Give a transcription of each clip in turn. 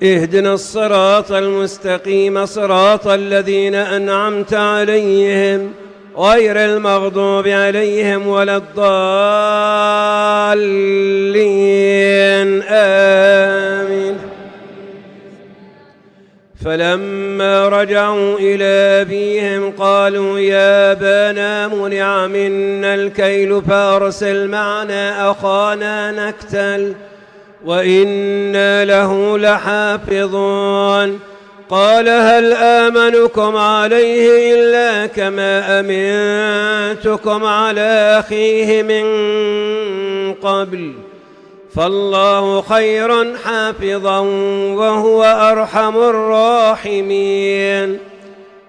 اهدنا الصراط المستقيم صراط الذين أنعمت عليهم غير المغضوب عليهم ولا الضالين آمين. فلما رجعوا إلى أبيهم قالوا يا أبانا منع منا الكيل فأرسل معنا أخانا نكتل وإنا له لحافظون. قال هل آمنكم عليه إلا كما أمنتكم على أخيه من قبل فالله خير حافظا وهو أرحم الراحمين.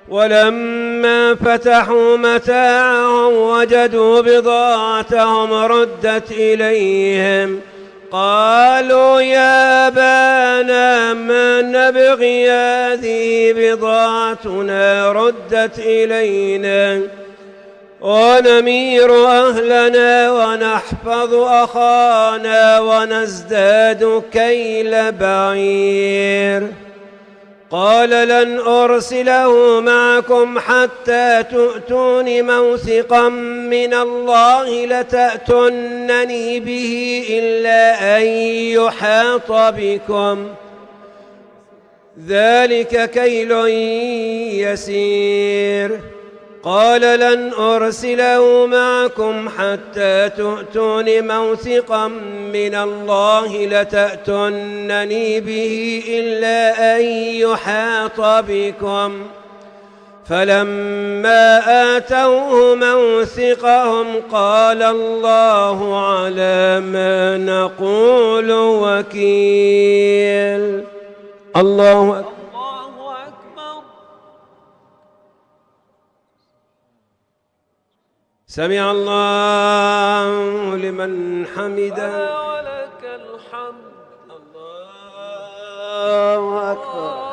ولما فتحوا متاعهم وجدوا بضاعتهم ردت إليهم قالوا يا أبانا ما نبغي هذه بضاعتنا ردت إلينا ونمير أهلنا ونحفظ أخانا ونزداد كيل بعير. قال لن أرسله معكم حتى تؤتون موثقا من الله لتأتونني به إلا أن يحاط بكم ذلك كيل يسير. قال لن أرسله معكم حتى تؤتون موثقا من الله لتأتونني به إلا أن يحاط بكم فلما آتوه موثقهم قال الله على ما نقول وكيل. الله أكبر. سمع الله لمن حمده ولك الحمد. الله أكبر.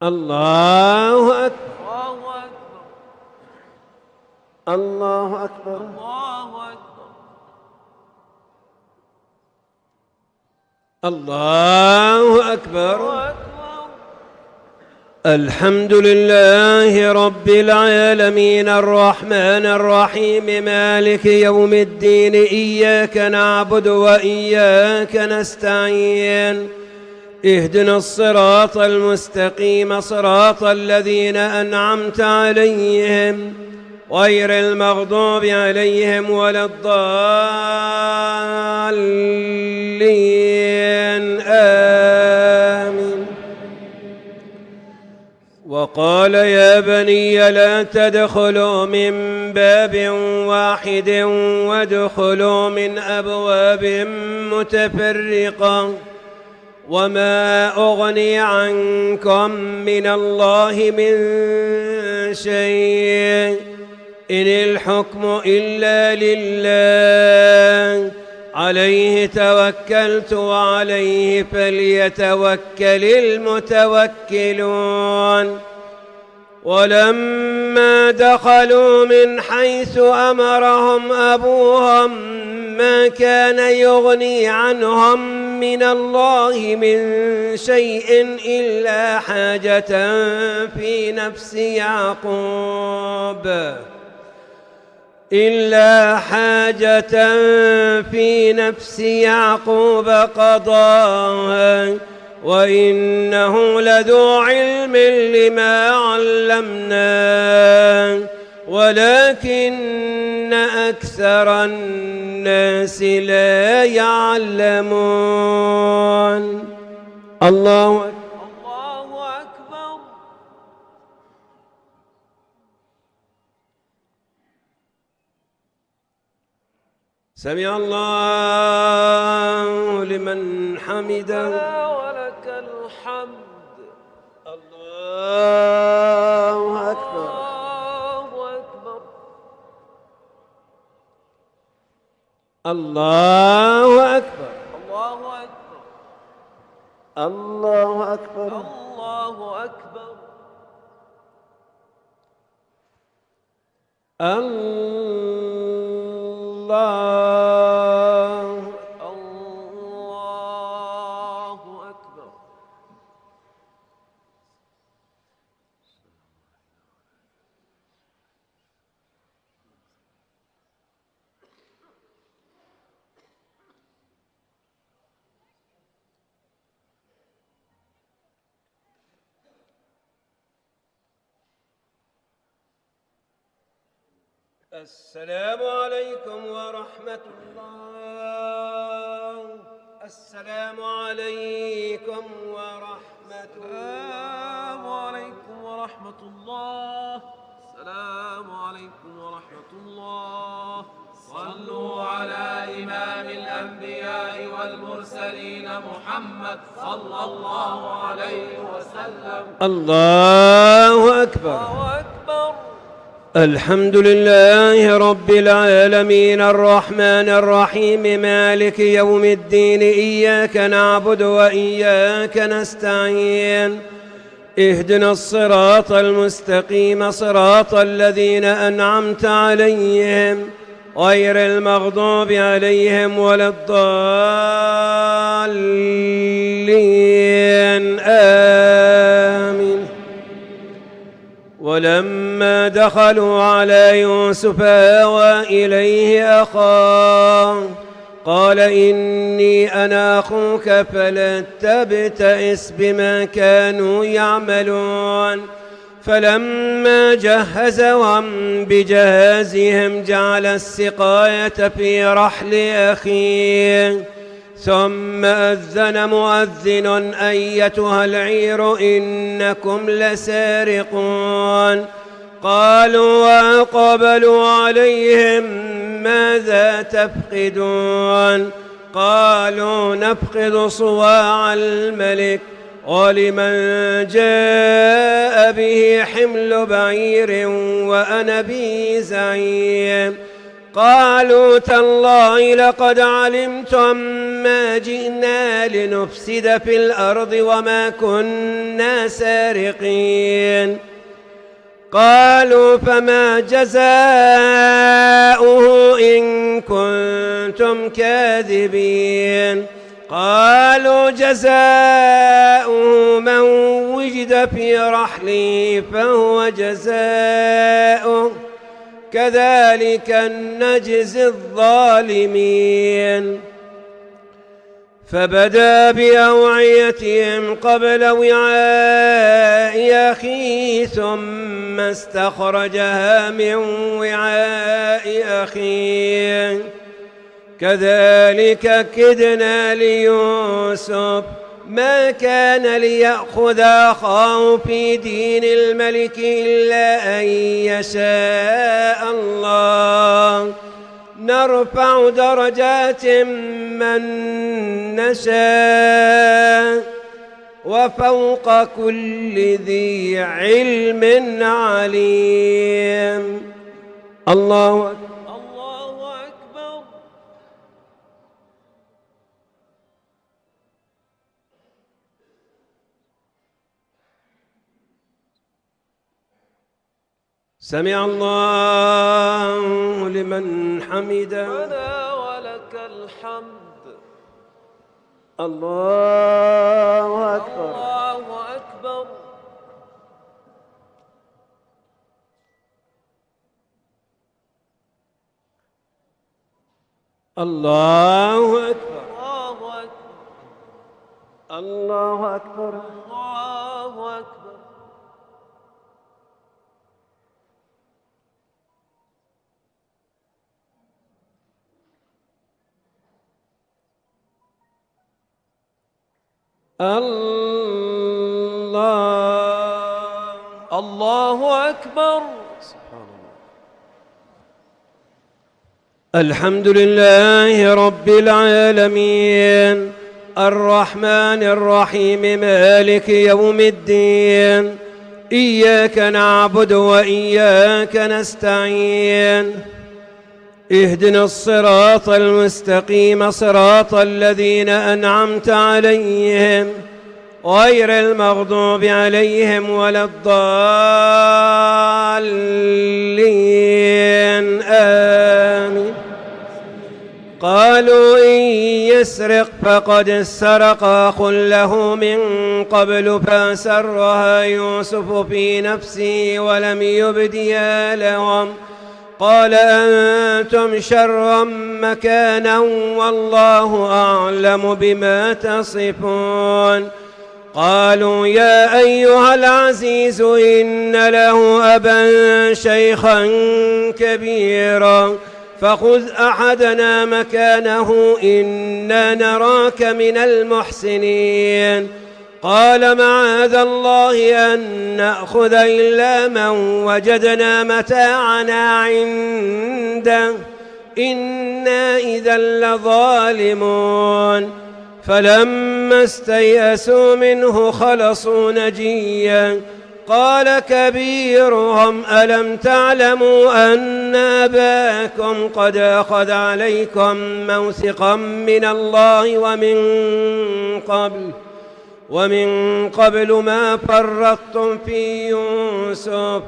الله أكبر. الله أكبر. الله أكبر. الحمد لله رب العالمين الرحمن الرحيم مالك يوم الدين إياك نعبد وإياك نستعين اهدنا الصراط المستقيم صراط الذين أنعمت عليهم غير المغضوب عليهم ولا الضالين آمين. وقال يا بني لا تدخلوا من باب واحد وادخلوا من أبواب متفرقة وما أغني عنكم من الله من شيء إن الحكم إلا لله عليه توكلت وعليه فليتوكل المتوكلون. ولما دخلوا من حيث أمرهم أبوهم ما كان يغني عنهم من الله من شيء إلا حاجة في نفس يعقوب قضاها وإنه لذو علم لما علمناه ولكن أكثر الناس لا يعلمون. الله أكبر. سمع الله لمن حمده ولك الحمد. الله أكبر. الله أكبر. الله أكبر. الله أكبر. الله الله الله أكبر. السلام عليكم ورحمة الله. السلام عليكم ورحمة السلام الله. عليكم ورحمة الله. السلام عليكم ورحمة الله. صلوا على إمام الأنبياء والمرسلين محمد صلى الله عليه وسلم. الله أكبر. الله أكبر. الحمد لله رب العالمين الرحمن الرحيم مالك يوم الدين إياك نعبد وإياك نستعين اهدنا الصراط المستقيم صراط الذين أنعمت عليهم غير المغضوب عليهم ولا الضالين آمين. ولما دخلوا على يوسف آوى إليه أخاه قال إني أنا أخوك فلا تبتئس بما كانوا يعملون. فلما جهزهم بجهازهم جعل السقاية في رحل أخيه ثم أذن مؤذن أيتها العير إنكم لسارقون. قالوا وأقبلوا عليهم ماذا تفقدون؟ قالوا نفقد صواع الملك ولمن جاء به حمل بعير وأنا به زعيم. قالوا تالله لقد علمتم ما جئنا لنفسد في الأرض وما كنا سارقين. قالوا فما جزاؤه إن كنتم كاذبين؟ قالوا جزاؤه من وجد في رحله فهو جزاؤه كذلك نجزي الظالمين. فبدأ بأوعيتهم قبل وعاء أخيه ثم استخرجها من وعاء أخيه كذلك كدنا ليوسف ما كان ليأخذ أخاه في دين الملك إلا أن يشاء الله نرفع درجات من نشاء وفوق كل ذي علم عليم. الله أكبر. الله أكبر. سمع الله لمن حمده. ربنا ولك الحمد. الله أكبر. الله أكبر. الله أكبر. الله أكبر. الله أكبر. الله أكبر. الله أكبر. الحمد لله رب العالمين الرحمن الرحيم مالك يوم الدين إياك نعبد وإياك نستعين اهدنا الصراط المستقيم صراط الذين أنعمت عليهم غير المغضوب عليهم ولا الضالين آمين. قالوا إن يسرق فقد سرق أخ له من قبل فأسرها يوسف في نفسه ولم يبدها لهم قال أنتم شر مكانا والله أعلم بما تصفون. قالوا يا أيها العزيز إن له أبا شيخا كبيرا فخذ أحدنا مكانه إنا نراك من المحسنين. قال معاذ الله أن نأخذ إلا من وجدنا متاعنا عنده إنا إذا لظالمون. فلما استيئسوا منه خلصوا نجيا قال كبيرهم ألم تعلموا أن أباكم قد أخذ عليكم موثقا من الله ومن قبل ما فرطتم في يوسف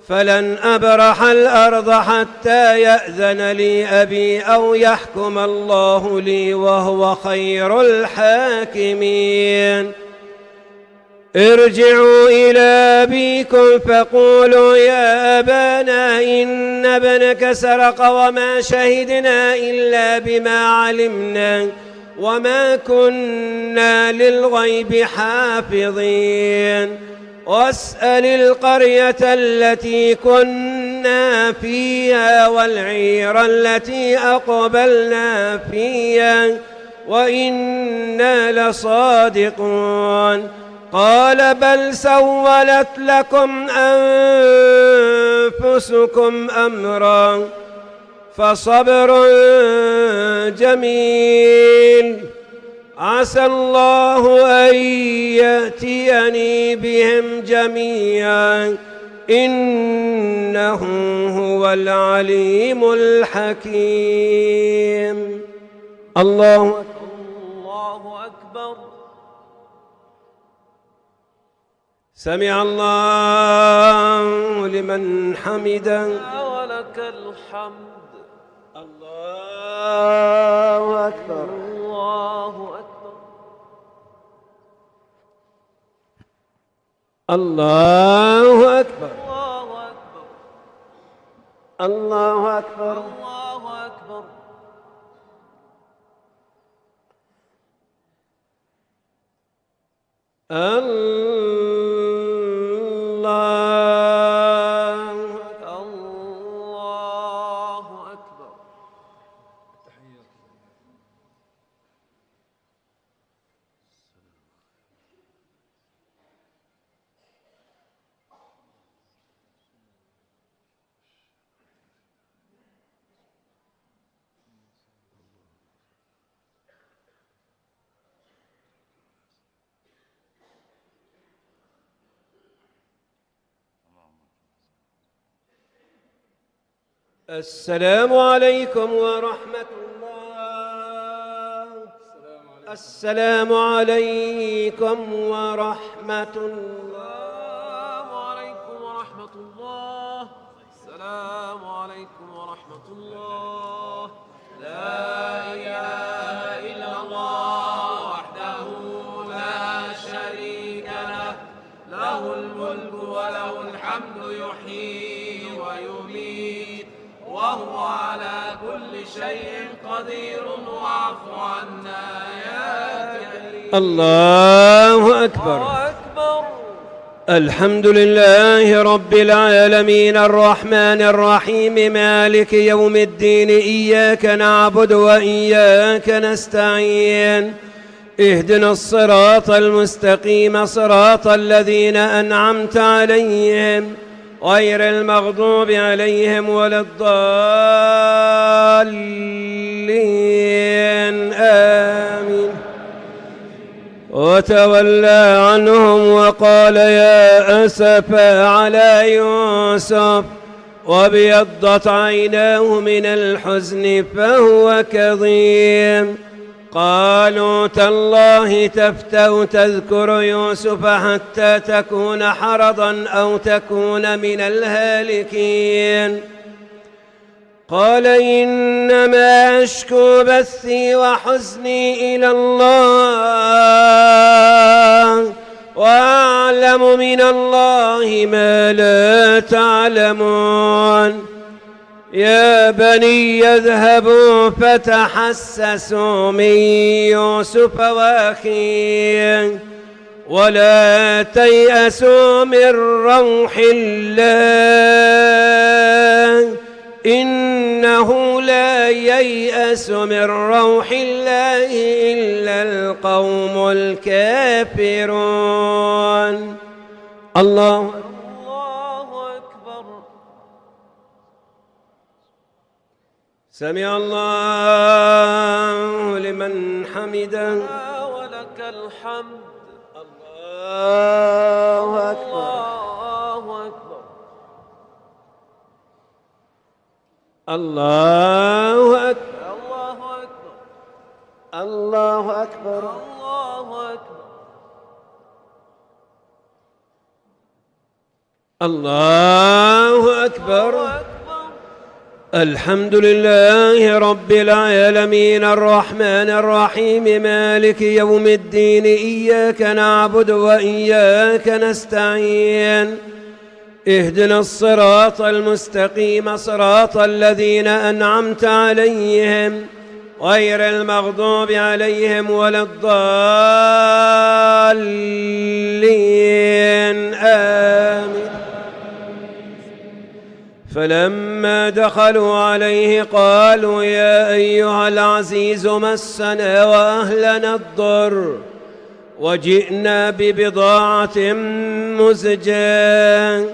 فلن أبرح الأرض حتى يأذن لي أبي أو يحكم الله لي وهو خير الحاكمين. ارجعوا إلى أبيكم فقولوا يا أبانا إن ابنك سرق وما شهدنا إلا بما علمنا وما كنا للغيب حافظين. واسأل القرية التي كنا فيها والعير التي أقبلنا فيها وإنا لصادقون. قال بل سولت لكم أنفسكم أمرا فصبر جميل عسى الله أن يأتيني بهم جميعا إنه هو العليم الحكيم. الله أكبر. سمع الله لمن حمده ولك الحمد. الله أكبر. الله أكبر. الله أكبر. الله أكبر. الله أكبر. الله أكبر. الله أكبر. السلام عليكم ورحمة الله. السلام عليكم ورحمة الله. عليكم ورحمة الله. السلام عليكم ورحمة الله. لا إله إلا الله وحده لا شريك له له الملك وله الحمد يحيي ويميت وهو على كل شيء قدير واعف عنا يا كريم. الله أكبر. الحمد لله رب العالمين الرحمن الرحيم مالك يوم الدين إياك نعبد وإياك نستعين اهدنا الصراط المستقيم صراط الذين أنعمت عليهم غير المغضوب عليهم ولا الضالين آمين. وتولى عنهم وقال يا أسفا على يوسف وابيضت عيناه من الحزن فهو كظيم. قالوا تالله تفتأ تذكر يوسف حتى تكون حرضا أو تكون من الهالكين. قال إنما أشكو بثي وحزني إلى الله وأعلم من الله ما لا تعلمون. يا بني اذهبوا فتحسسوا من يوسف وأخيه ولا تيأسوا من روح الله إنه لا ييأس من روح الله إلا القوم الكافرون. الله أكبر. سمع الله لمن حمده. ولك الحمد. الله أكبر. الله أكبر. الله أكبر. الله أكبر. الحمد لله رب العالمين الرحمن الرحيم مالك يوم الدين إياك نعبد وإياك نستعين اهدنا الصراط المستقيم صراط الذين أنعمت عليهم غير المغضوب عليهم ولا الضالين آمين. فلما دخلوا عليه قالوا يا أيها العزيز مسنا وأهلنا الضر وجئنا ببضاعة مزجاة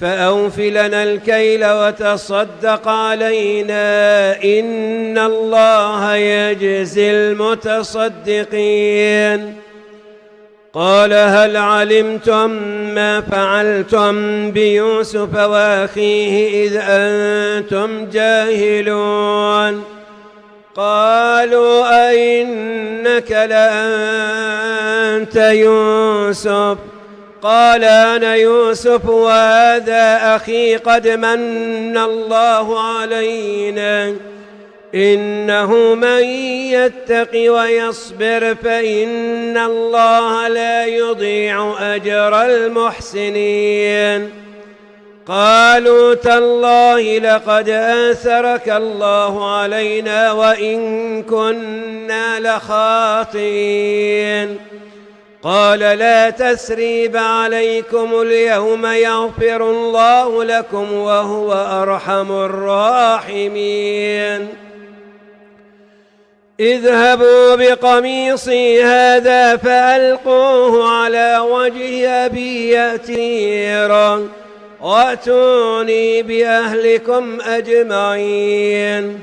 فأوف لنا الكيل وتصدق علينا إن الله يجزي المتصدقين. قال هل علمتم ما فعلتم بيوسف وأخيه إذ أنتم جاهلون؟ قالوا أئنك لأنت يوسف؟ قال أنا يوسف وهذا أخي قد من الله علينا إنه من يتق ويصبر فإن الله لا يضيع أجر المحسنين. قالوا تالله لقد آثرك الله علينا وإن كنا لخاطئين. قال لا تثريب عليكم اليوم يغفر الله لكم وهو أرحم الراحمين. اذهبوا بقميصي هذا فألقوه على وجه أبي يأت بصيرا وأتوني بأهلكم أجمعين.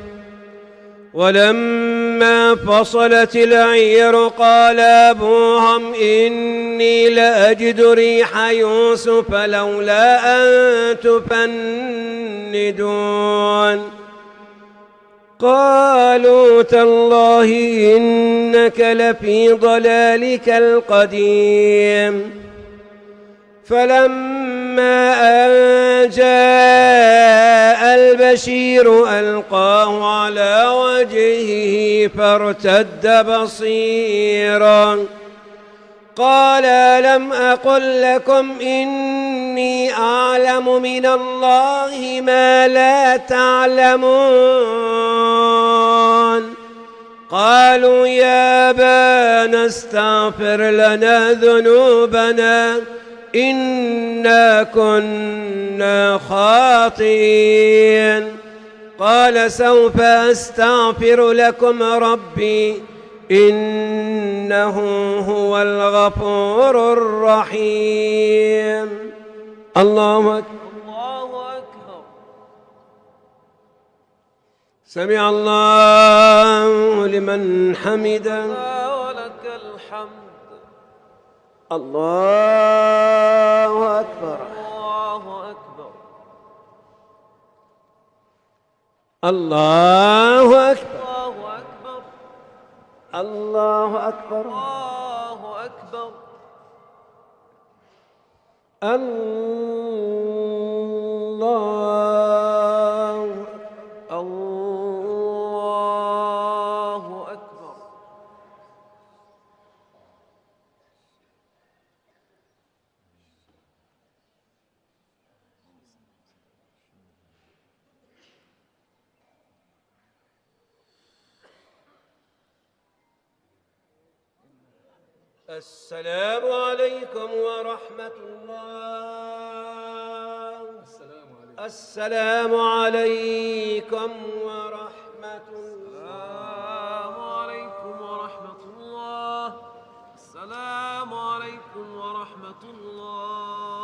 ولما فصلت العير قال أبوهم إني لأجد ريح يوسف لولا أن تفندون. قالوا تالله إنك لفي ضلالك القديم. فلما أن جاء البشير ألقاه على وجهه فارتد بصيرا. قال ألم أقل لكم إني أعلم من الله ما لا تعلمون؟ قالوا يا أبانا استغفر لنا ذنوبنا إنا كنا خاطئين. قال سوف أستغفر لكم ربي إنه هو الغفور الرحيم. الله أكبر. سمع الله لمن حمده. ولك الحمد. الله أكبر. الله أكبر. الله أكبر. الله الله أكبر. السلام عليكم ورحمة الله. السلام عليكم ورحمة الله. السلام عليكم ورحمة الله.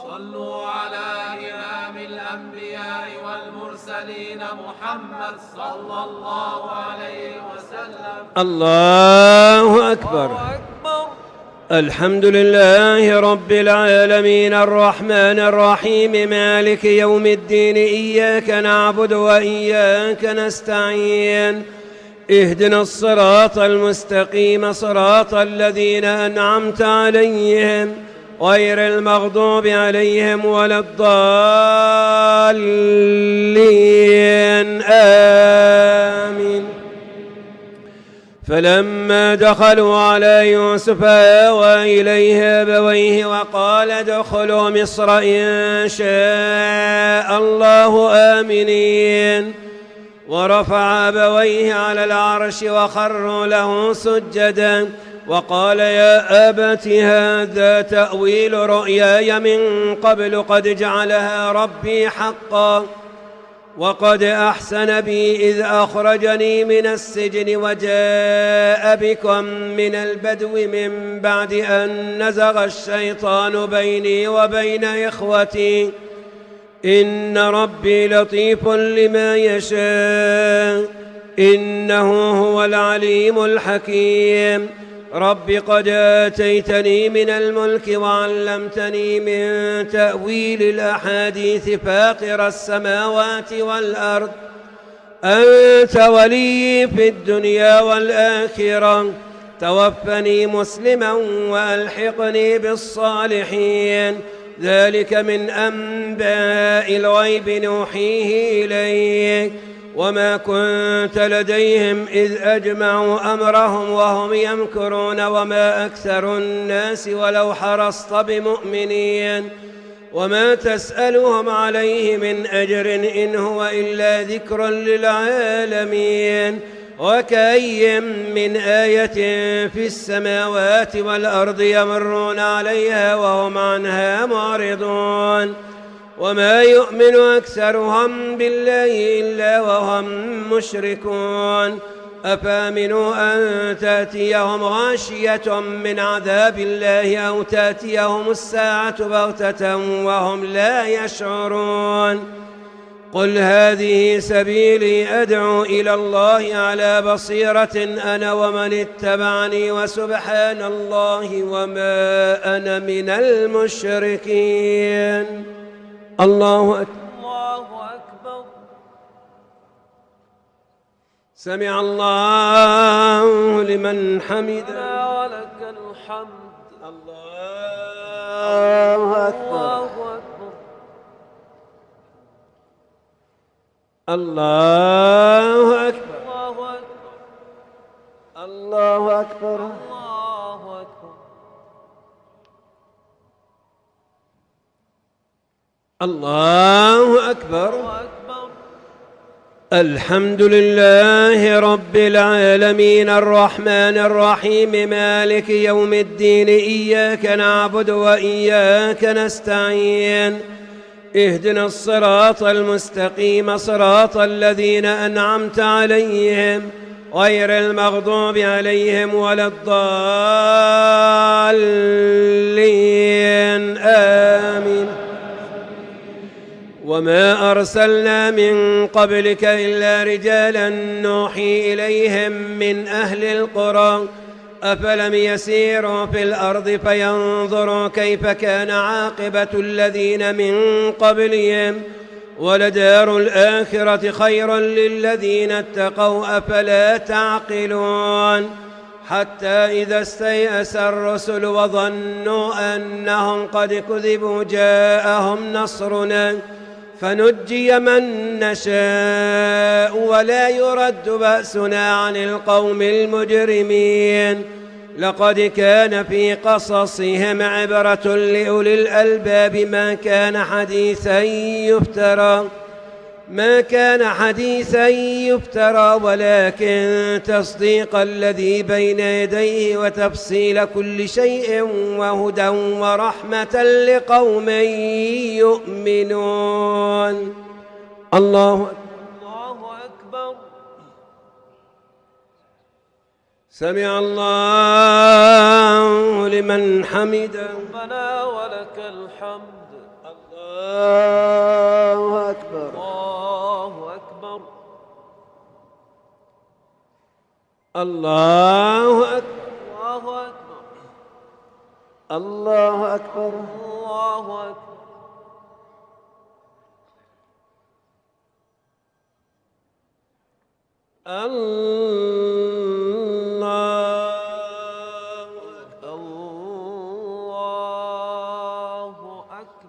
صلوا على إمام الأنبياء والمرسلين محمد صلى الله عليه وسلم. الله أكبر. الله أكبر. الحمد لله رب العالمين الرحمن الرحيم مالك يوم الدين إياك نعبد وإياك نستعين اهدنا الصراط المستقيم صراط الذين أنعمت عليهم غير المغضوب عليهم ولا الضالين آمين. فلما دخلوا على يوسف آوى إليه أبويه وقال ادخلوا مصر إن شاء الله آمنين. ورفع أبويه على العرش وخروا له سجدا وقال يا أبت هذا تأويل رؤياي من قبل قد جعلها ربي حقا وقد أحسن بي إذ أخرجني من السجن وجاء بكم من البدو من بعد أن نزغ الشيطان بيني وبين إخوتي إن ربي لطيف لما يشاء إنه هو العليم الحكيم. رب قد آتيتني من الملك وعلمتني من تأويل الأحاديث فاطر السماوات والأرض أنت ولي في الدنيا والآخرة توفني مسلما وألحقني بالصالحين. ذلك من أنباء الغيب نوحيه إليك وما كنت لديهم إذ أجمعوا أمرهم وهم يمكرون وما أكثر الناس ولو حرصت بمؤمنين وما تسألهم عليه من أجر إن هو إلا ذكر للعالمين. وكأي من آية في السماوات والأرض يمرون عليها وهم عنها معرضون وما يؤمن أكثرهم بالله إلا وهم مشركون. أفامنوا أن تأتيهم غاشية من عذاب الله أو تأتيهم الساعة بغتة وهم لا يشعرون. قل هذه سبيلي أدعو إلى الله على بصيرة أنا ومن اتبعني وسبحان الله وما أنا من المشركين. الله أكبر. الله أكبر. سمع الله لمن حمده. ولك الحمد. الله أكبر. الله أكبر. الله أكبر. الله أكبر. الله أكبر. الله أكبر. الحمد لله رب العالمين الرحمن الرحيم مالك يوم الدين إياك نعبد وإياك نستعين اهدنا الصراط المستقيم صراط الذين أنعمت عليهم غير المغضوب عليهم ولا الضالين آمين. وما أرسلنا من قبلك إلا رجالا نوحي إليهم من أهل القرى أفلم يسيروا في الأرض فينظروا كيف كان عاقبة الذين من قبلهم ولدار الآخرة خير للذين اتقوا أفلا تعقلون. حتى إذا استيأس الرسل وظنوا أنهم قد كذبوا جاءهم نصرنا فنجي من نشاء ولا يرد بأسنا عن القوم المجرمين. لقد كان في قصصهم عبرة لأولي الألباب ما كان حديثا يفترى ولكن تصديق الذي بين يديه وتفصيل كل شيء وهدى ورحمة لقوم يؤمنون. الله أكبر. سمع الله لمن حمده. ربنا ولك الحمد. الله أكبر. الله أكبر. الله أكبر. الله أكبر. الله أكبر. الله أكبر. الله أكبر.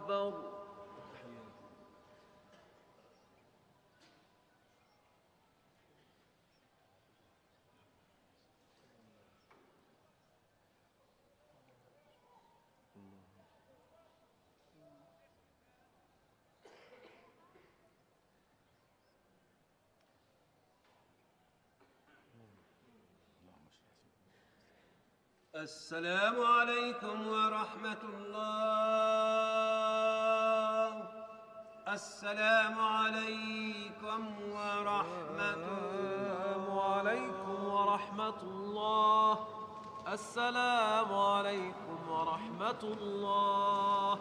السلام عليكم ورحمة الله. السلام عليكم ورحمة الله. السلام عليكم ورحمة الله.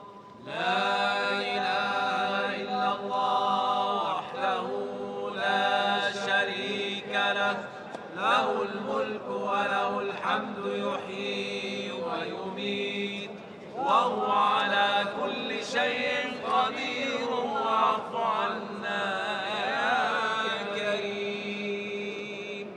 لا إله إلا الله وحده لا شريك له، له الملك وله الحمد يحيي ويميت وهو على كل شيء قدير. واعف عنا يا كريم.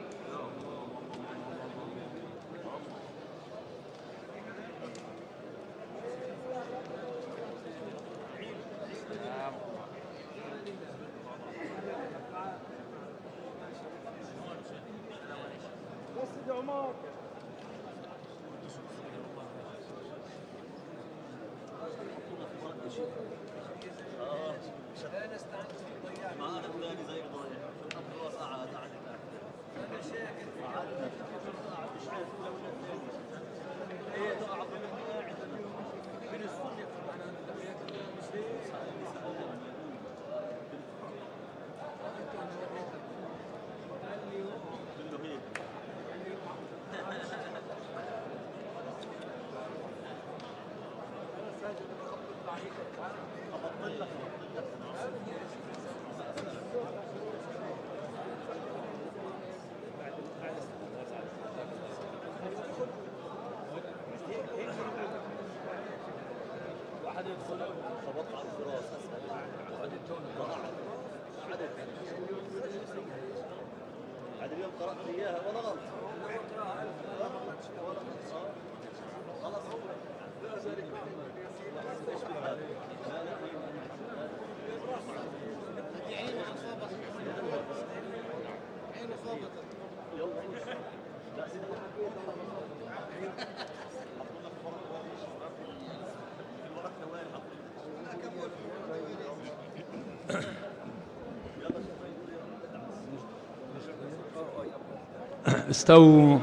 استووا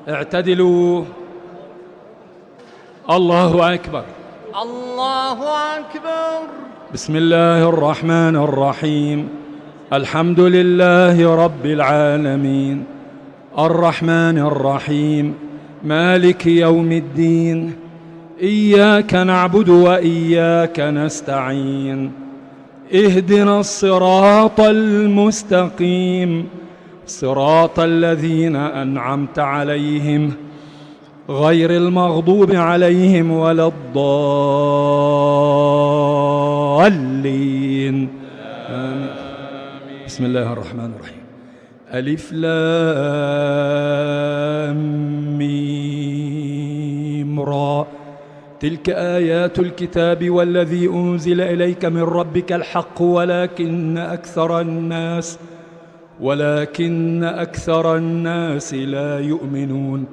اعتدلوا. الله أكبر. الله أكبر. بسم الله الرحمن الرحيم. الحمد لله رب العالمين الرحمن الرحيم مالك يوم الدين. إياك نعبد وإياك نستعين. اهدنا الصراط المستقيم صراط الذين أنعمت عليهم غير المغضوب عليهم ولا الضالين. آمين. بسم الله الرحمن الرحيم. ألف لام ميم را. تلك آيات الكتاب والذي أنزل إليك من ربك الحق ولكن أكثر الناس لا يؤمنون.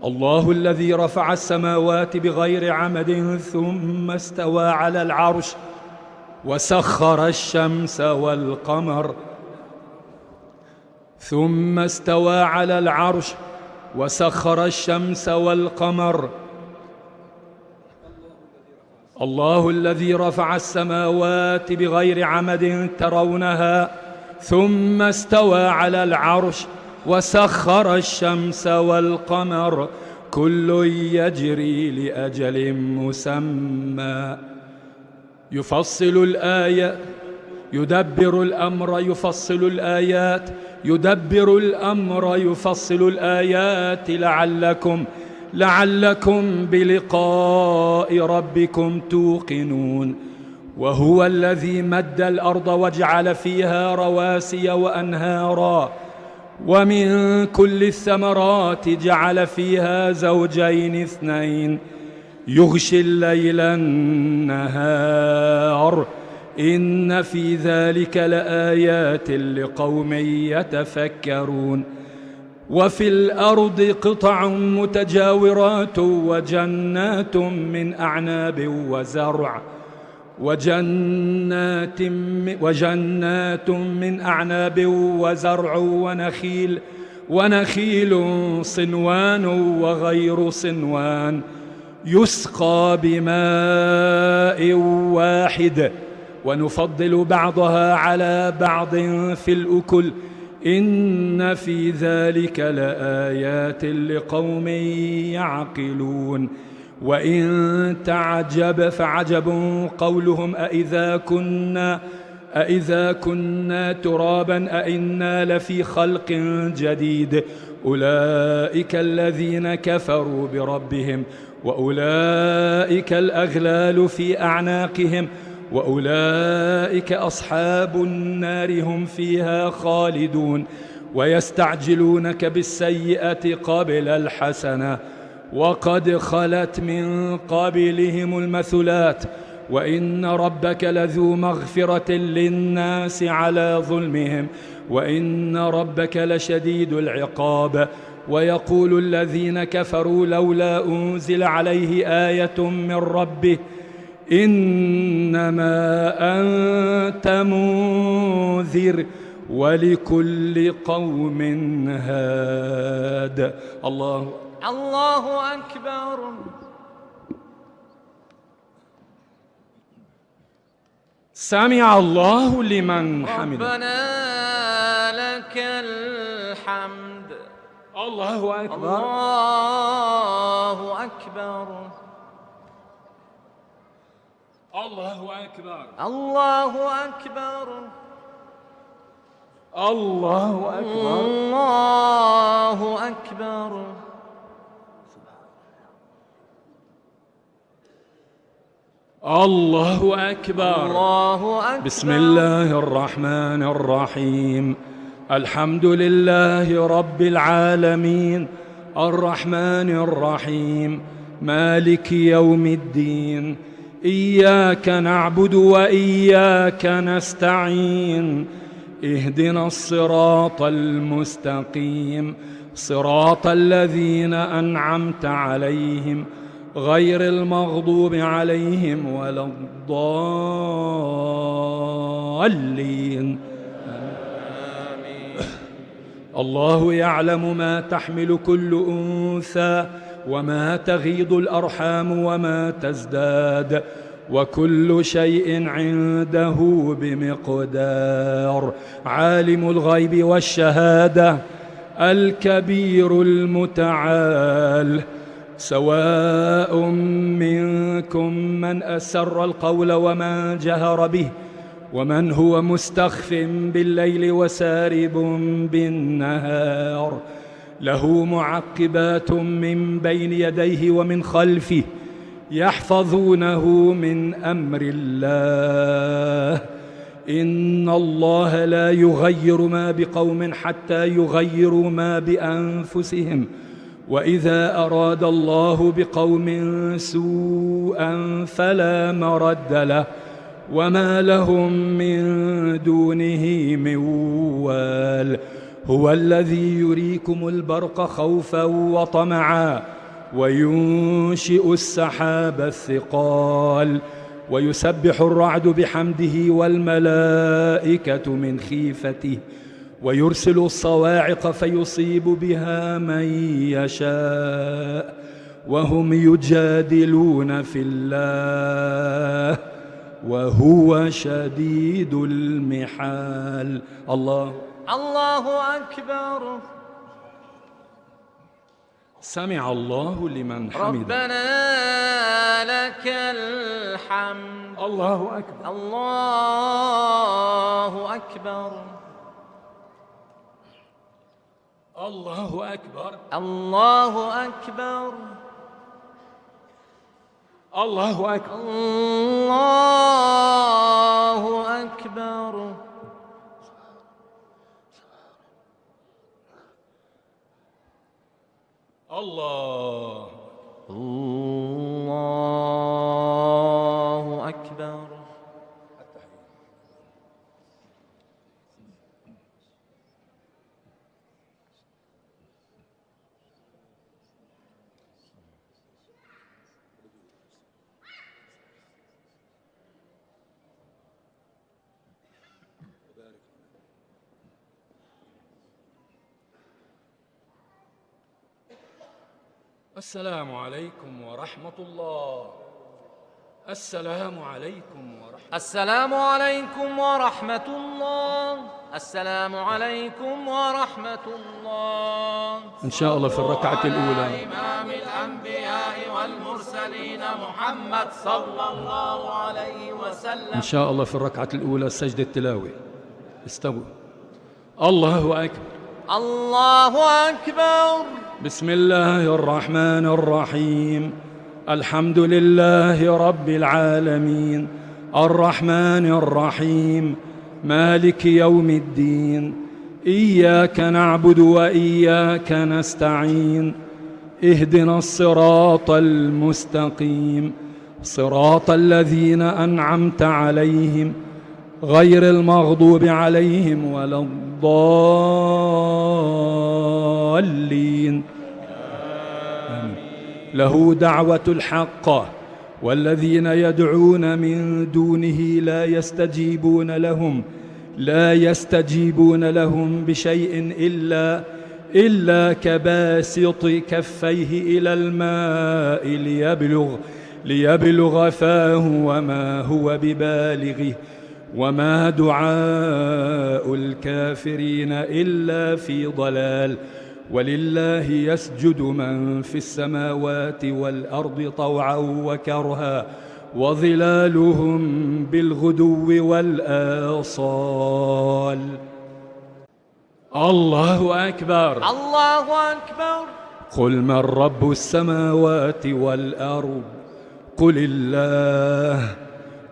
الله الذي رفع السماوات بغير عمد ثم استوى على العرش وسخر الشمس والقمر الله الذي رفع السماوات بغير عمد ترونها ثم استوى على العرش وسخر الشمس والقمر كل يجري لأجل مسمى يفصل الآيات يدبر الأمر يفصل الآيات لعلكم بلقاء ربكم توقنون. وهو الذي مد الأرض وجعل فيها رواسي وأنهارا ومن كل الثمرات جعل فيها زوجين اثنين يغشي الليل النهار إن في ذلك لآيات لقوم يتفكرون. وفي الأرض قطع متجاورات وجنات من أعناب وزرع ونخيل صنوان وغير صنوان يسقى بماء واحد ونفضل بعضها على بعض في الأكل إن في ذلك لآيات لقوم يعقلون. وإن تعجب فعجب قولهم أإذا كنا ترابا أإنا لفي خلق جديد أولئك الذين كفروا بربهم وأولئك الأغلال في أعناقهم وأولئك أصحاب النار هم فيها خالدون. ويستعجلونك بالسيئة قبل الحسنة وقد خلت من قبلهم المثلات وإن ربك لذو مغفرة للناس على ظلمهم وإن ربك لشديد العقاب. ويقول الذين كفروا لولا أنزل عليه آية من ربه إنما أنت منذر ولكل قوم هاد. الله أكبر. سمع الله لمن حمده. ربنا لك الحمد. الله أكبر. الله أكبر. الله أكبر. الله أكبر. الله أكبر. الله أكبر. الله أكبر. الله أكبر. بسم الله الرحمن الرحيم. الحمد لله رب العالمين الرحمن الرحيم مالك يوم الدين إياك نعبد وإياك نستعين اهدنا الصراط المستقيم صراط الذين أنعمت عليهم غير المغضوب عليهم ولا الضالين. الله يعلم ما تحمل كل أنثى وما تغيض الأرحام وما تزداد وكل شيء عنده بمقدار. عالم الغيب والشهادة الكبير المتعال. سواء منكم من أسر القول ومن جهر به ومن هو مستخف بالليل وسارب بالنهار. له معقبات من بين يديه ومن خلفه يحفظونه من أمر الله. إن الله لا يغير ما بقوم حتى يغيروا ما بأنفسهم وإذا أراد الله بقوم سوءا فلا مرد له وما لهم من دونه من وال. هو الذي يريكم البرق خوفا وطمعا وينشئ السحاب الثقال ويسبح الرعد بحمده والملائكة من خيفته ويرسل الصواعق فيصيب بها من يشاء وهم يجادلون في الله وهو شديد المحال. الله أكبر. سمع الله لمن حمده. ربنا لك الحمد. الله أكبر. الله أكبر. الله أكبر. الله أكبر. الله أكبر. الله أكبر. الله. الله أكبر. السلام عليكم ورحمة الله. السلام عليكم ورحمة الله. السلام عليكم ورحمة الله. السلام عليكم ورحمة الله. إن شاء الله في الركعة الأولى إمام الأنبياء والمرسلين محمد صلى الله عليه وسلم. إن شاء الله في الركعة الأولى سجدة التلاوة. استووا. الله أكبر. الله أكبر. بسم الله الرحمن الرحيم. الحمد لله رب العالمين الرحمن الرحيم مالك يوم الدين إياك نعبد وإياك نستعين اهدنا الصراط المستقيم صراط الذين أنعمت عليهم غير المغضوب عليهم ولا الضالين. له دعوة الحق والذين يدعون من دونه لا يستجيبون لهم بشيء إلا كباسط كفيه إلى الماء ليبلغ فاه وما هو ببالغه وما دعاء الكافرين إلا في ضلال. ولله يسجد من في السماوات والأرض طوعا وكرها وظلالهم بالغدو والآصال. الله أكبر. الله أكبر. قل من رب السماوات والأرض قل الله.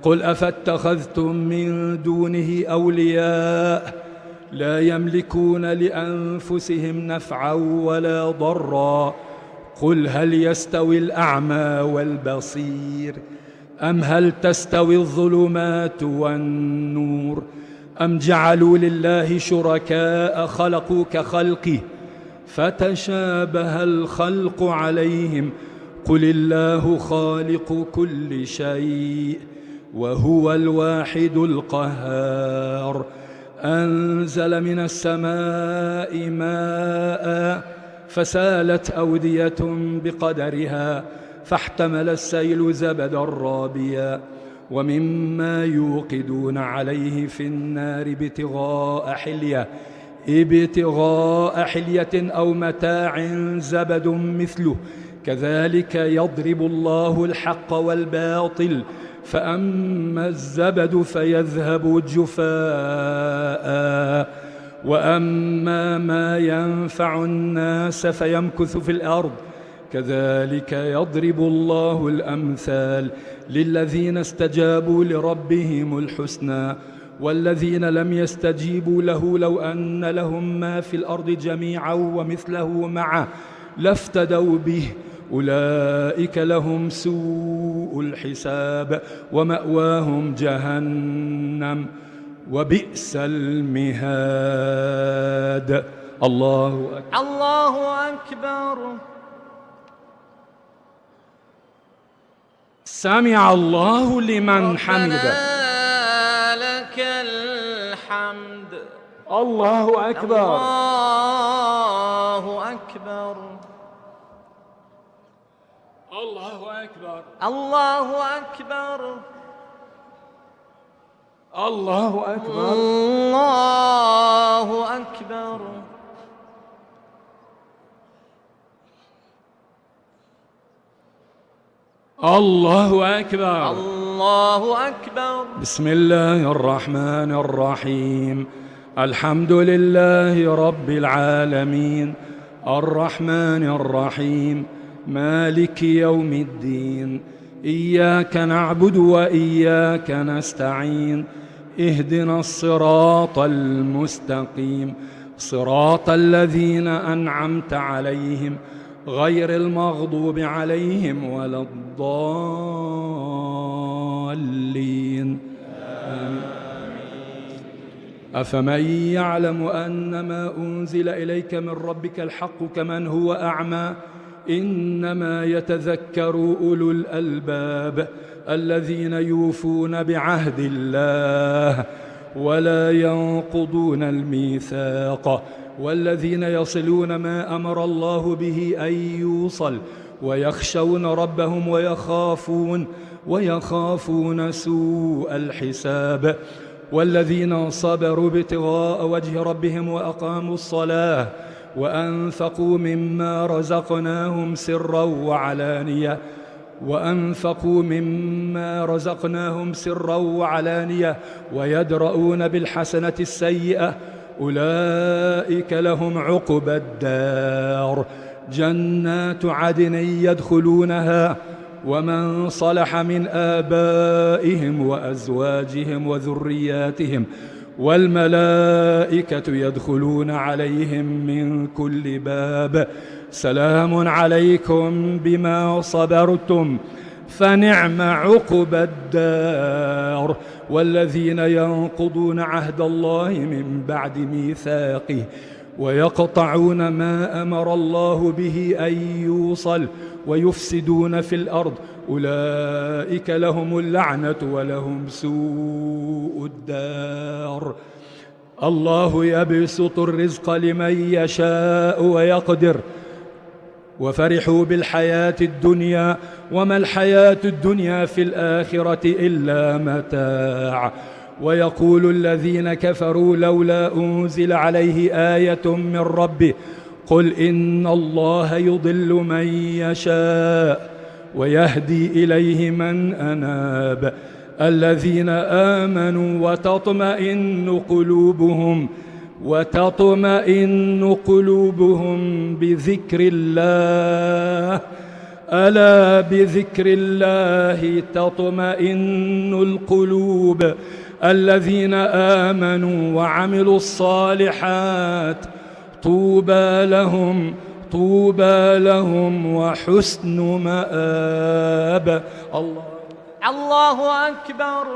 قل أفاتخذتم من دونه أولياء لا يملكون لأنفسهم نفعا ولا ضرا. قل هل يستوي الأعمى والبصير أم هل تستوي الظلمات والنور أم جعلوا لله شركاء خلقوا كخلقه فتشابه الخلق عليهم قل الله خالق كل شيء وهو الواحد القهار. أنزل من السماء ماء فسالت أودية بقدرها فاحتمل السيل زبدا رابيا ومما يوقدون عليه في النار ابتغاء حلية أو متاع زبد مثله كذلك يضرب الله الحق والباطل فأما الزبد فيذهب جفاء وأما ما ينفع الناس فيمكث في الأرض كذلك يضرب الله الأمثال للذين استجابوا لربهم الحسنى والذين لم يستجيبوا له لو أن لهم ما في الأرض جميعا ومثله معه لافتدوا به أولئك لهم سوء الحساب ومأواهم جهنم وبئس المهاد. الله أكبر. الله أكبر. سمع الله لمن حمده. لك الحمد. الله أكبر. الله أكبر. الله أكبر. الله أكبر. الله أكبر. الله أكبر. الله أكبر. الله أكبر. بسم الله الرحمن الرحيم. الحمد لله رب العالمين الرحمن الرحيم مالك يوم الدين. إياك نعبد وإياك نستعين. اهدنا الصراط المستقيم صراط الذين أنعمت عليهم غير المغضوب عليهم ولا الضالين. آمين. أفمن يعلم أنما أنزل إليك من ربك الحق كمن هو أعمى إنما يتذكر أولو الألباب الذين يوفون بعهد الله ولا ينقضون الميثاق والذين يصلون ما أمر الله به أن يوصل ويخشون ربهم ويخافون سوء الحساب والذين صبروا ابتغاء وجه ربهم وأقاموا الصلاة وأنفقوا مما رزقناهم سرا وعلانية ويدرؤون بالحسنة السيئة أولئك لهم عقبى الدار جنات عدن يدخلونها ومن صلح من آبائهم وأزواجهم وذرياتهم والملائكة يدخلون عليهم من كل باب سلام عليكم بما صبرتم فنعم عقبى الدار. والذين ينقضون عهد الله من بعد ميثاقه ويقطعون ما أمر الله به أن يوصل ويفسدون في الأرض أولئك لهم اللعنة ولهم سوء الدار. الله يبسط الرزق لمن يشاء ويقدر وفرحوا بالحياة الدنيا وما الحياة الدنيا في الآخرة إلا متاع. ويقول الذين كفروا لولا أنزل عليه آية من ربه قل إن الله يضل من يشاء ويهدي إليه من أناب. الذين آمنوا وتطمئن قلوبهم بذكر الله ألا بذكر الله تطمئن القلوب. الذين آمنوا وعملوا الصالحات طوبى لهم وحسن مآب. الله أكبر.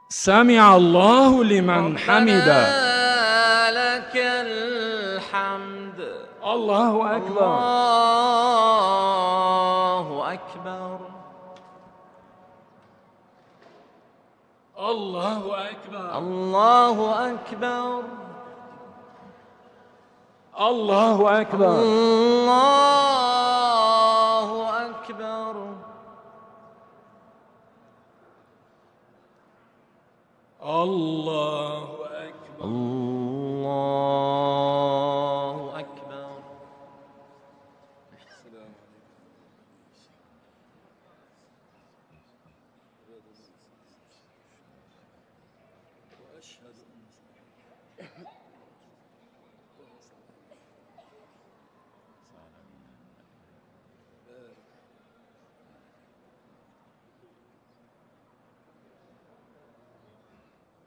سمع الله لمن حمده. لك الحمد. الله أكبر. الله أكبر. الله أكبر. الله أكبر. الله أكبر. الله أكبر. الله أكبر. الله أكبر.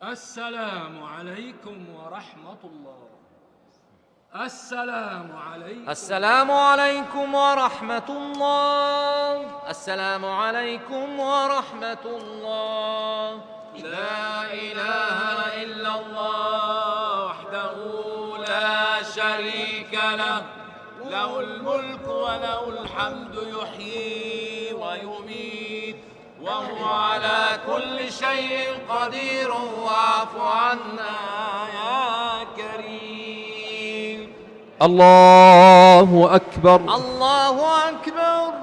السلام عليكم ورحمة الله. السلام عليكم. السلام عليكم ورحمة الله. السلام عليكم ورحمة الله. لا إله إلا الله وحده لا شريك له، له الملك وله الحمد، يحيي ويميت وهو على كل شيء قدير. واعف عنا يا كريم. الله أكبر. الله أكبر.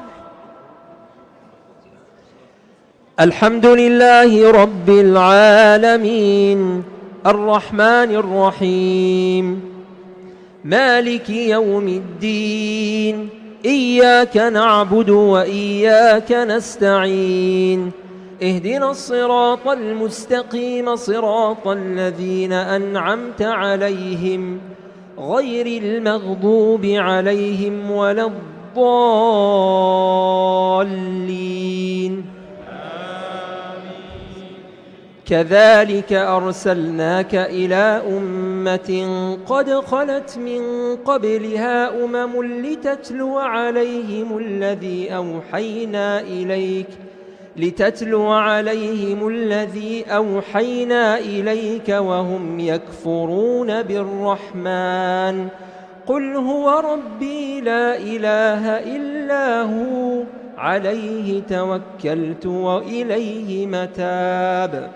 الحمد لله رب العالمين الرحمن الرحيم مالك يوم الدين. إياك نعبد وإياك نستعين. اهدنا الصراط المستقيم صراط الذين أنعمت عليهم غير المغضوب عليهم ولا الضالين. كذلك أرسلناك إلى أمة قد خلت من قبلها أمم لتتلو عليهم الذي أوحينا إليك وهم يكفرون بالرحمن. قل هو ربي لا إله إلا هو عليه توكلت وإليه متاب.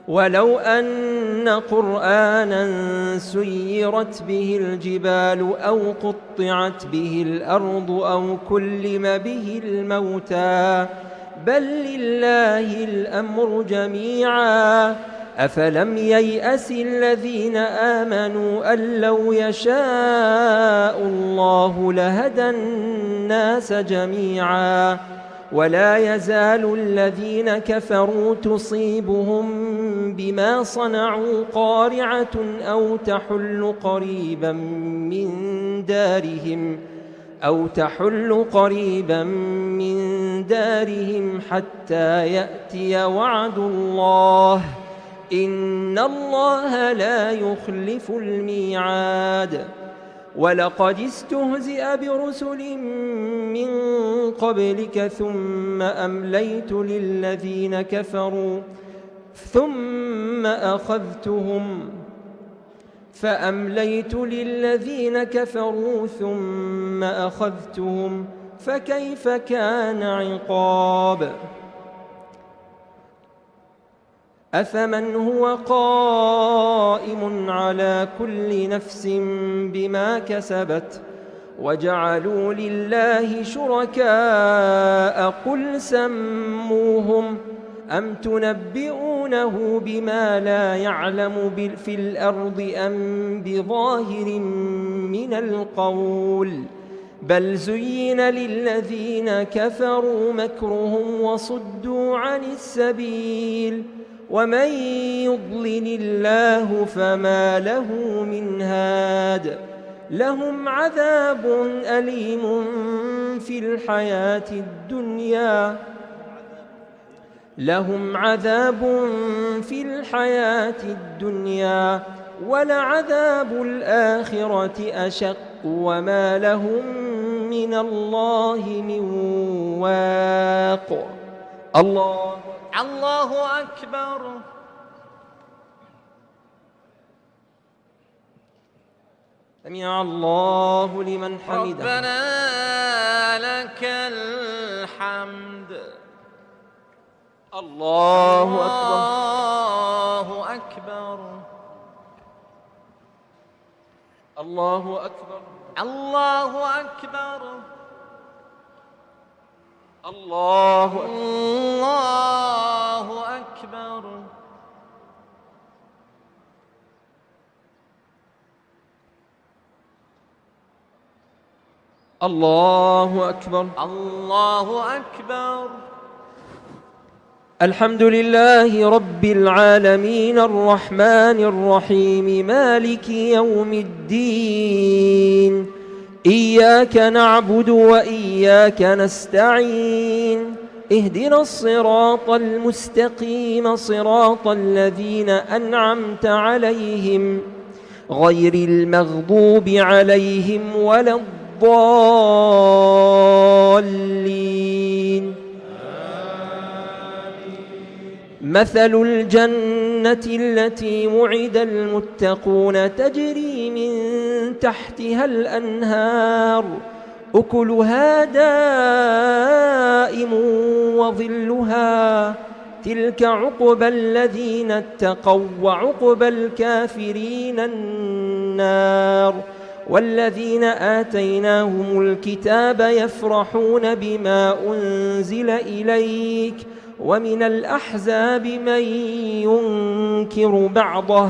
ولو أن قرآنا سيرت به الجبال أو قطعت به الأرض أو كلم به الموتى بل لله الأمر جميعا. أفلم ييأس الذين آمنوا أن لو يشاء الله لهدى الناس جميعا. ولا يزال الذين كفروا تصيبهم بما صنعوا قارعة أو تحل قريبا من دارهم حتى يأتي وعد الله. إن الله لا يخلف الميعاد. ولقد استهزئ برسل من قبلك ثم أمليت للذين كفروا ثم أخذتهم فكيف كان عقاب. أفمن هو قائم على كل نفس بما كسبت وجعلوا لله شركاء قل سموهم أم تنبئونه بما لا يعلم في الأرض أم بظاهر من القول. بل زين للذين كفروا مكرهم وصدوا عن السبيل ومن يضلل الله فما له من هاد. لهم عذاب أليم في الحياة الدنيا ولعذاب الآخرة أشق وما لهم من الله من واق. الله أكبر. سمع الله لمن حمده. ربنا لك الحمد. الله أكبر. الله الله أكبر. أكبر. الله أكبر. الله أكبر. الله أكبر. الله أكبر. الله أكبر. الحمد لله رب العالمين الرحمن الرحيم مالك يوم الدين. إياك نعبد وإياك نستعين. اهدنا الصراط المستقيم صراط الذين أنعمت عليهم غير المغضوب عليهم ولا الضالين. مثل الجنة التي وعد المتقون تجري من تحتها الأنهار أكلها دائم وظلها تلك عقبى الذين اتقوا وعقبى الكافرين النار. والذين آتيناهم الكتاب يفرحون بما أنزل إليك ومن الأحزاب من ينكر بعضه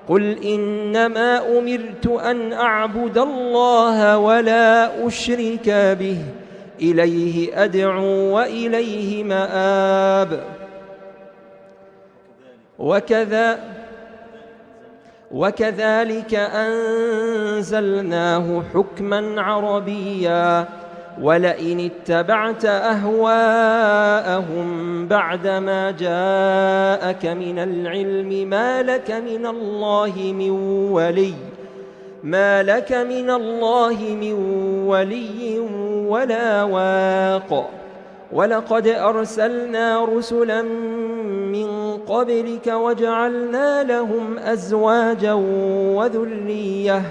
قل إنما أمرت أن أعبد الله ولا أشرك به إليه أدعو وإليه مآب. وكذلك أنزلناه حكما عربيا ولئن اتبعت أهواءهم بعدما جاءك من العلم ما لك من الله من ولي ولا واق. ولقد أرسلنا رسلا من قبلك وجعلنا لهم أزواجا وذرية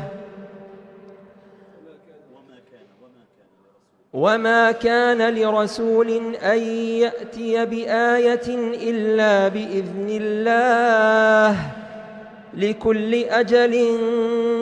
وما كان لرسول أن يأتي بآية إلا بإذن الله لكل أجل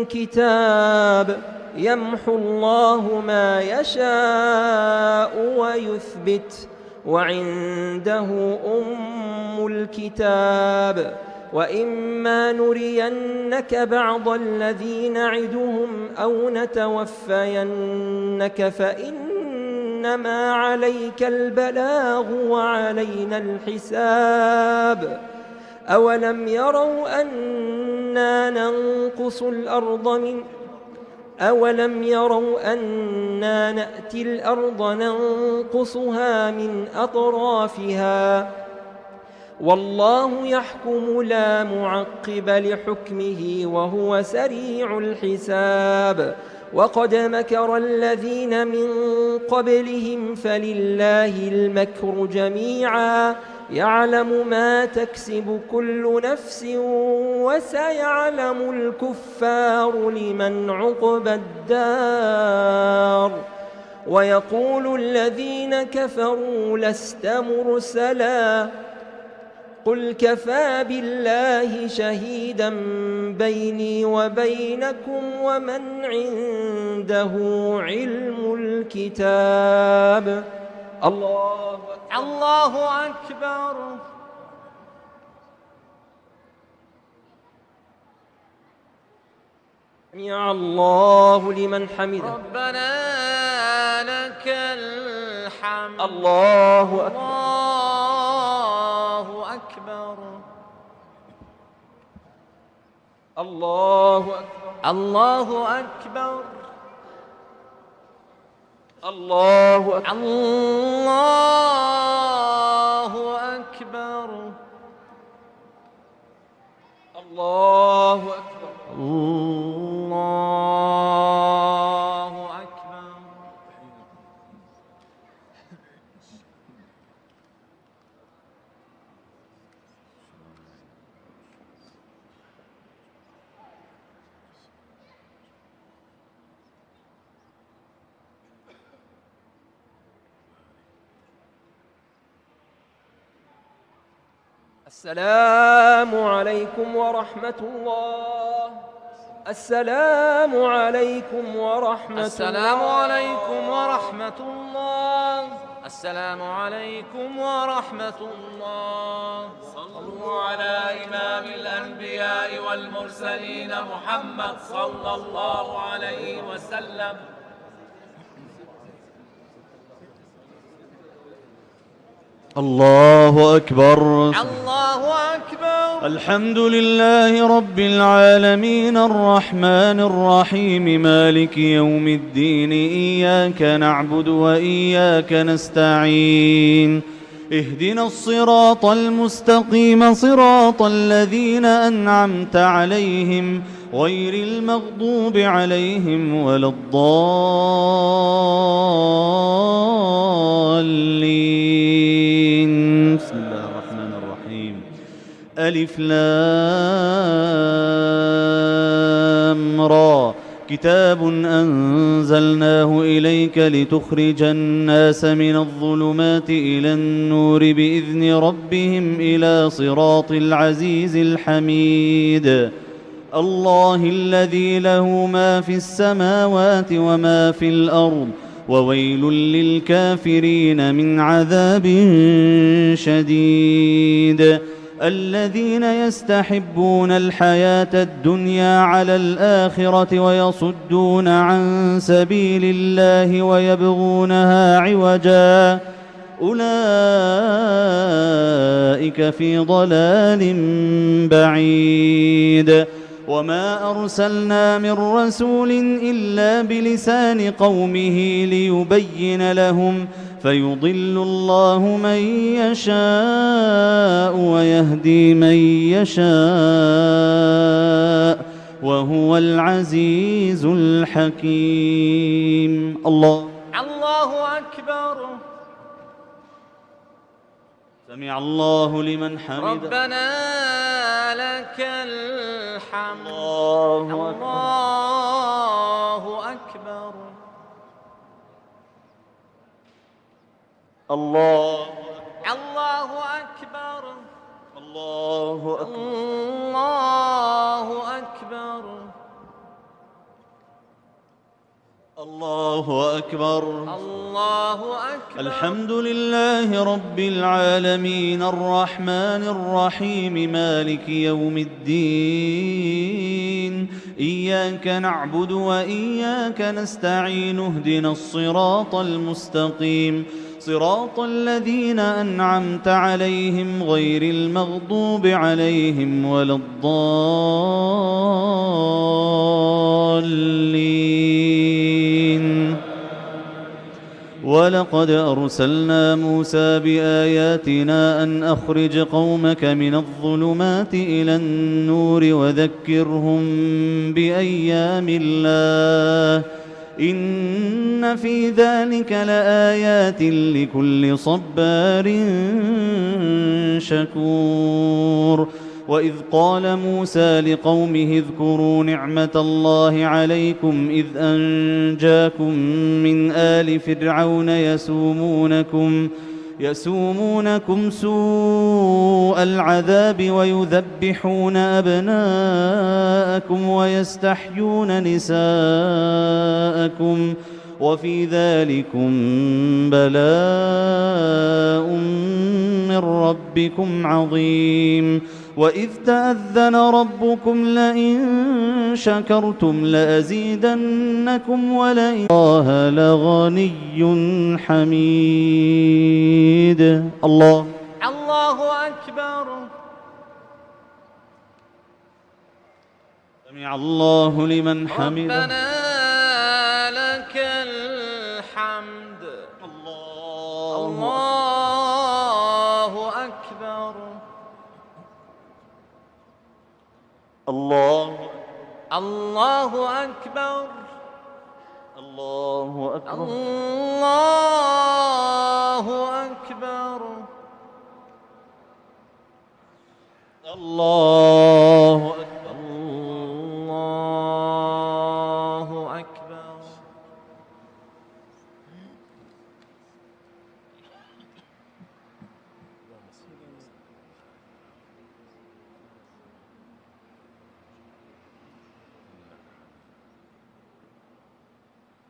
كتاب يمحو الله ما يشاء ويثبت وعنده أم الكتاب. وإما نرينك بعض الذي نعدهم أو نتوفينك فإنما عليك البلاغ وعلينا الحساب. أولم يروا أنا نأتي الأرض ننقصها من أطرافها والله يحكم لا معقب لحكمه وهو سريع الحساب. وقد مكر الذين من قبلهم فلله المكر جميعا يعلم ما تكسب كل نفس وسيعلم الكفار لمن عقبى الدار. ويقول الذين كفروا لست مرسلا قل كفى بالله شهيدا بيني وبينكم ومن عنده علم الكتاب. الله أكبر. سمع الله لمن حمده. ربنا لك الحمد. الله أكبر. الله أكبر. الله أكبر. الله أكبر. الله أكبر. الله الله أكبر. أكبر. الله أكبر. السلام عليكم ورحمة الله. السلام عليكم ورحمة السلام الله. عليكم ورحمة الله. السلام عليكم ورحمة الله. صلوا على إمام الأنبياء والمرسلين محمد صلى الله عليه وسلم. الله أكبر. الله أكبر. الحمد لله رب العالمين الرحمن الرحيم مالك يوم الدين إياك نعبد وإياك نستعين اهدنا الصراط المستقيم صراط الذين أنعمت عليهم غير المغضوب عليهم ولا الضالين. بسم الله الرحمن الرحيم. ألف لام را كتاب أنزلناه إليك لتخرج الناس من الظلمات إلى النور بإذن ربهم إلى صراط العزيز الحميد. الله الذي له ما في السماوات وما في الأرض وويل للكافرين من عذاب شديد. الذين يستحبون الحياة الدنيا على الآخرة ويصدون عن سبيل الله ويبغونها عوجا أولئك في ضلال بعيد. وما أرسلنا من رسول إلا بلسان قومه ليبين لهم فيضل الله من يشاء ويهدي من يشاء وهو العزيز الحكيم. الله أكبر. سمع الله لمن حمده. ربنا لك الحمد. الله أكبر. الله أكبر. الله أكبر. الله أكبر. الله أكبر. الحمد لله رب العالمين الرحمن الرحيم مالك يوم الدين إياك نعبد وإياك نستعين اهدنا الصراط المستقيم صراط الذين أنعمت عليهم غير المغضوب عليهم ولا الضالين. ولقد أرسلنا موسى بآياتنا أن أخرج قومك من الظلمات إلى النور وذكرهم بأيام الله إن في ذلك لآيات لكل صبار شكور. وإذ قال موسى لقومه اذكروا نعمة الله عليكم إذ أنجاكم من آل فرعون يسومونكم سوء العذاب ويذبحون أبناءكم ويستحيون نساءكم وفي ذلكم بلاء من ربكم عظيم. وإذ تأذن ربكم لئن شكرتم لأزيدنكم ولئن الله لغني حميد. الله أكبر. سمع الله لمن حمده. ربنا لك الحمد. الله أكبر. الله أكبر. الله أكبر. الله أكبر. الله أكبر. الله أكبر.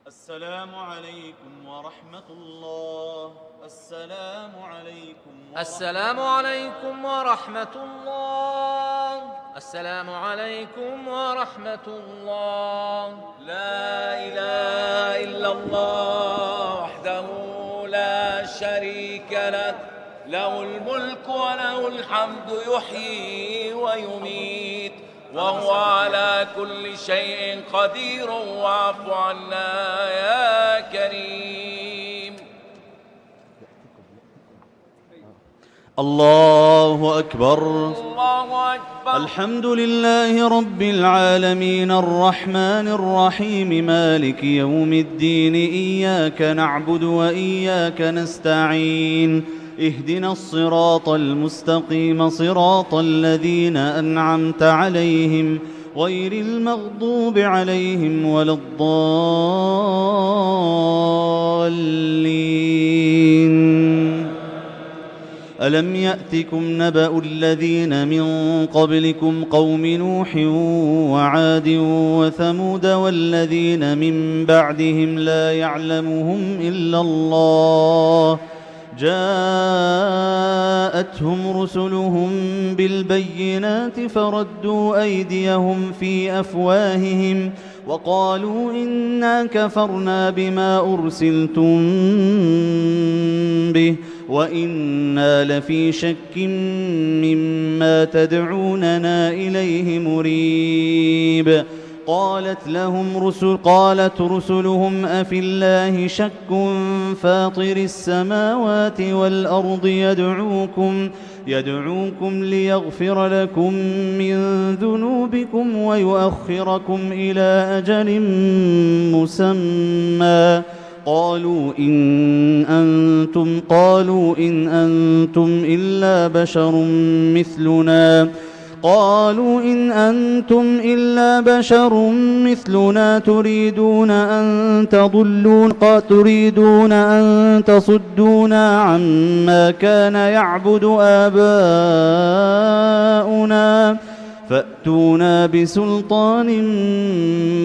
السلام عليكم ورحمة الله. السلام عليكم السلام عليكم ورحمة الله. السلام عليكم ورحمة الله. لا إله إلا الله وحده لا شريك له له الملك وله الحمد يحيي ويميت وهو على كل شيء قدير. واعف عنا يا كريم. الله أكبر. الله أكبر. الحمد لله رب العالمين الرحمن الرحيم مالك يوم الدين. إياك نعبد وإياك نستعين. اهدنا الصراط المستقيم صراط الذين أنعمت عليهم غير المغضوب عليهم ولا الضالين. ألم يأتكم نبأ الذين من قبلكم قوم نوح وعاد وثمود والذين من بعدهم لا يعلمهم إلا الله جاءتهم رسلهم بالبينات فردوا أيديهم في أفواههم وقالوا إنا كفرنا بما أرسلتم به وإنا لفي شك مما تدعوننا إليه مريب. قالت رسلهم أفي الله شك فاطر السماوات والأرض يدعوكم ليغفر لكم من ذنوبكم ويؤخركم إلى أجل مسمى قالوا إن أنتم إلا بشر مثلنا تريدون أن تصدونا عما كان يعبد آباؤنا فأتونا بسلطان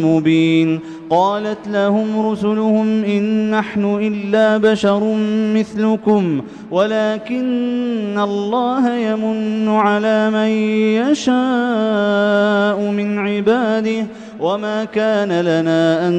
مبين. قالت لهم رسلهم إن نحن إلا بشر مثلكم ولكن الله يمن على من يشاء من عباده وما كان لنا أن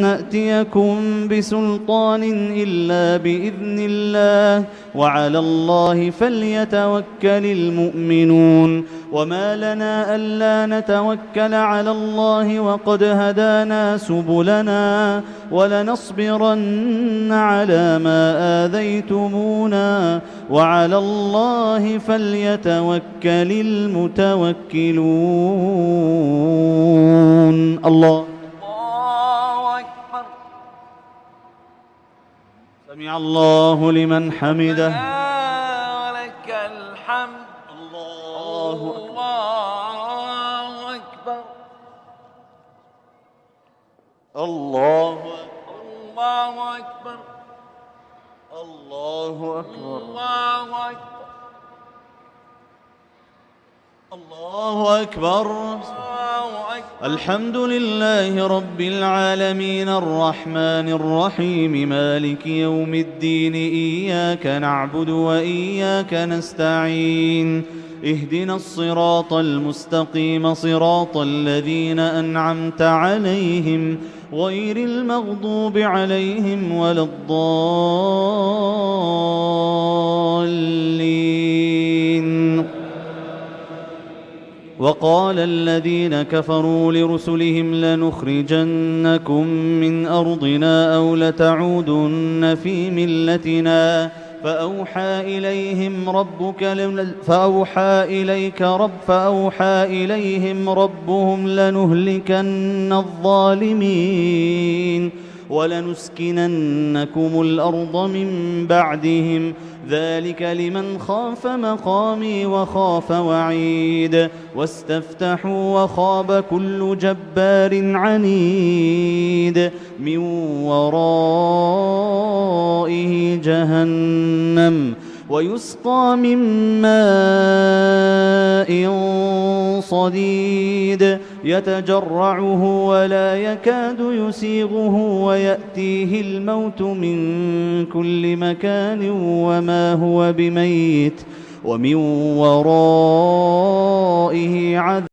نأتيكم بسلطان إلا بإذن الله وعلى الله فليتوكل المؤمنون. وما لنا ألا نتوكل على الله وقد هدانا سبلنا ولنصبرن على ما آذيتمونا وعلى الله فليتوكل المتوكلون. الله أكبر. سمع الله لمن حمده. لك الحمد. الله أكبر. الله أكبر. الله أكبر. الله أكبر. الحمد لله رب العالمين الرحمن الرحيم مالك يوم الدين. إياك نعبد وإياك نستعين. اهدنا الصراط المستقيم صراط الذين أنعمت عليهم غير المغضوب عليهم ولا الضالين. وقال الذين كفروا لرسلهم لنخرجنكم من أرضنا أو لتعودن في ملتنا فأوحى إليهم ربهم لنهلكن الظالمين ولنسكننكم الأرض من بعدهم ذلك لمن خاف مقامي وخاف وعيد. واستفتحوا وخاب كل جبار عنيد من ورائه جهنم ويسقى من ماء صديد يتجرعه ولا يكاد يسيغه ويأتيه الموت من كل مكان وما هو بميت ومن ورائه عذاب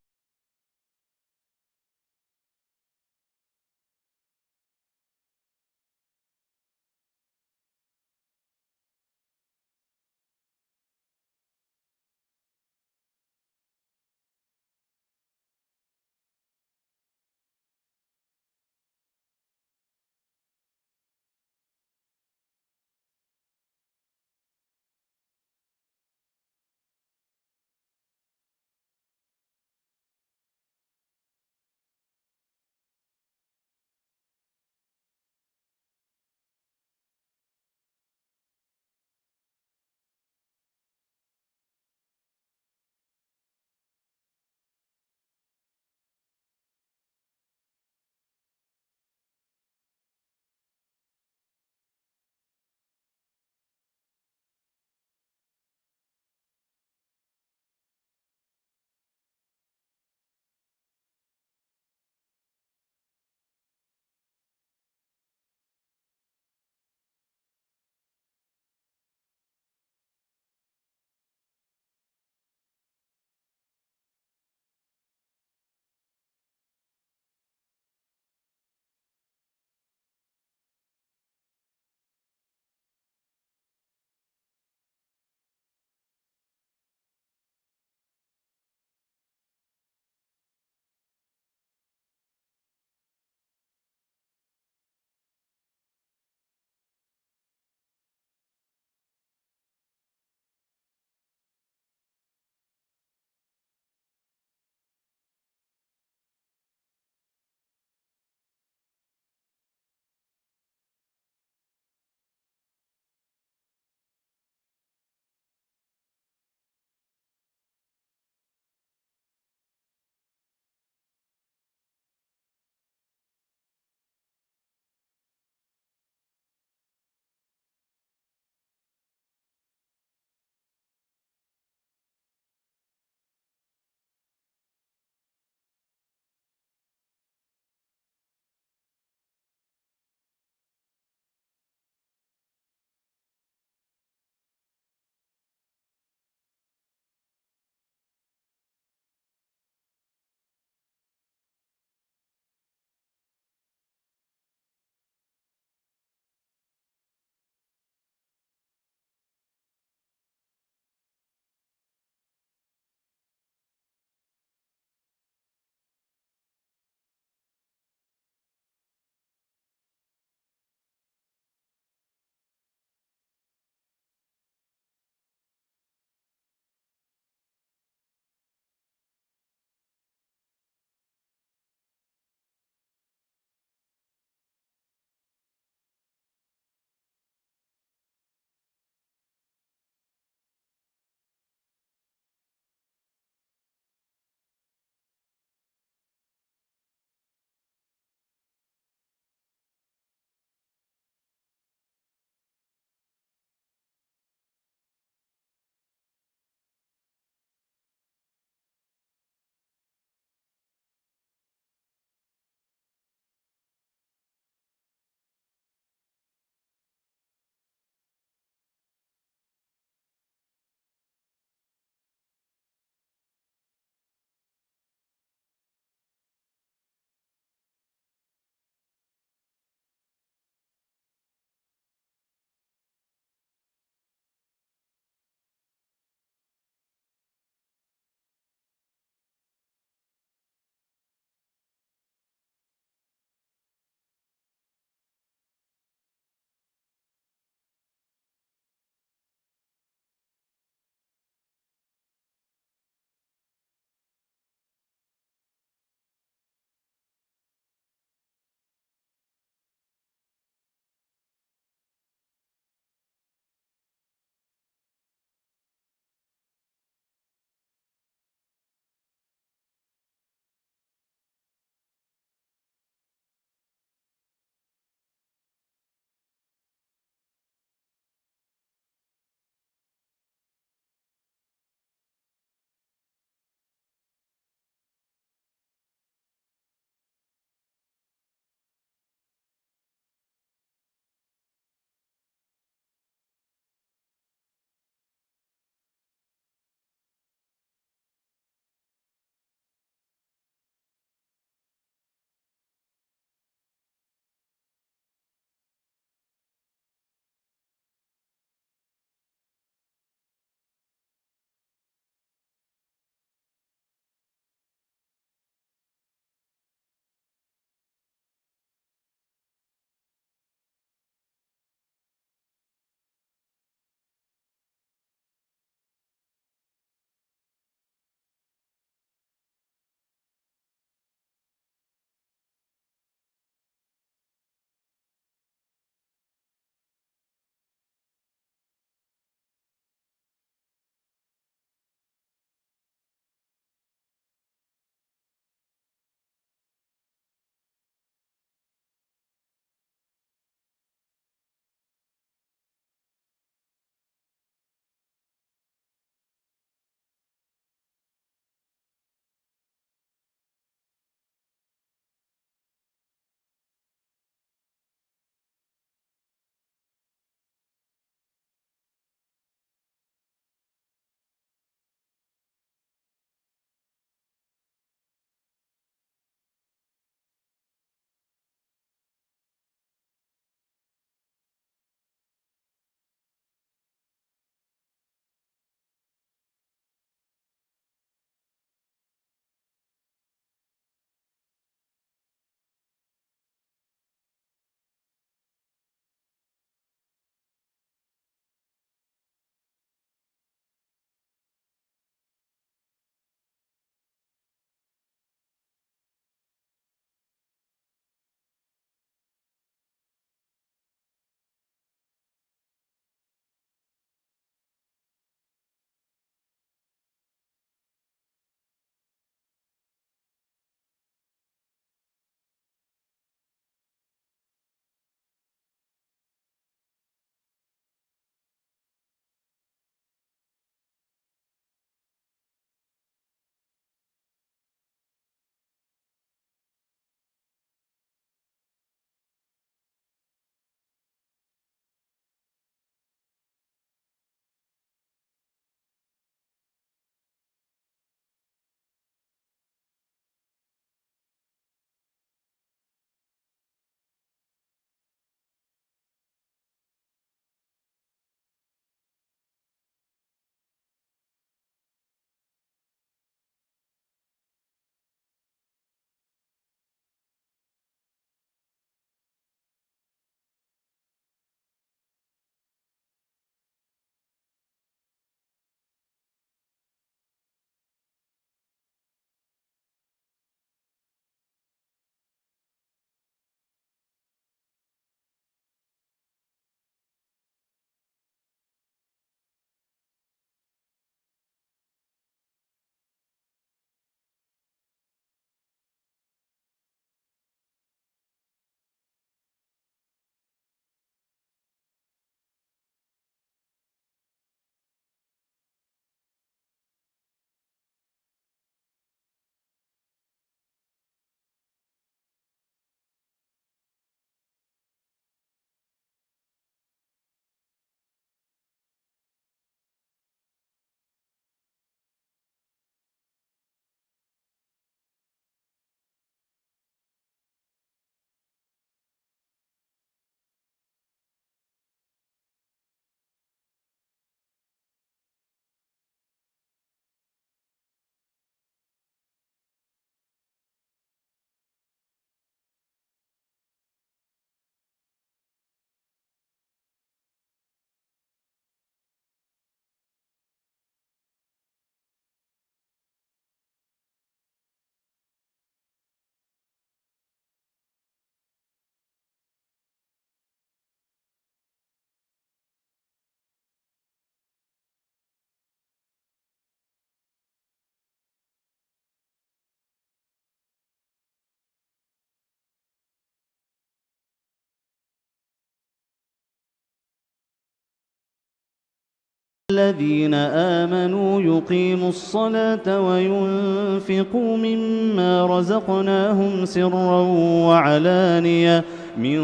الذين آمنوا يقيموا الصلاة وينفقوا مما رزقناهم سرا وعلانية من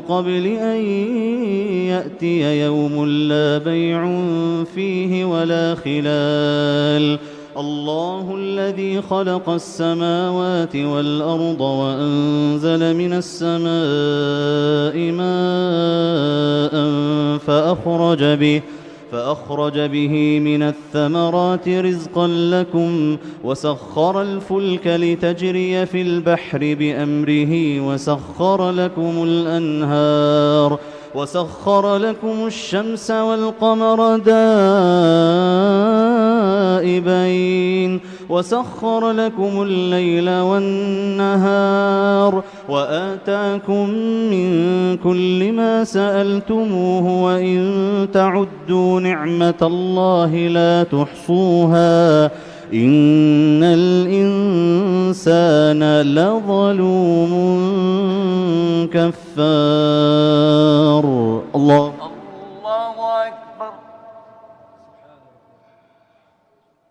قبل أن يأتي يوم لا بيع فيه ولا خلال. الله الذي خلق السماوات والأرض وأنزل من السماء ماء فأخرج به من الثمرات رزقا لكم وسخر الفلك لتجري في البحر بأمره وسخر لكم الشمس والقمر دائبين وسخر لكم الليل والنهار وآتاكم من كل ما سألتموه وإن تعدوا نعمة الله لا تحصوها إن الإنسان لظلوم كفار. الله أكبر.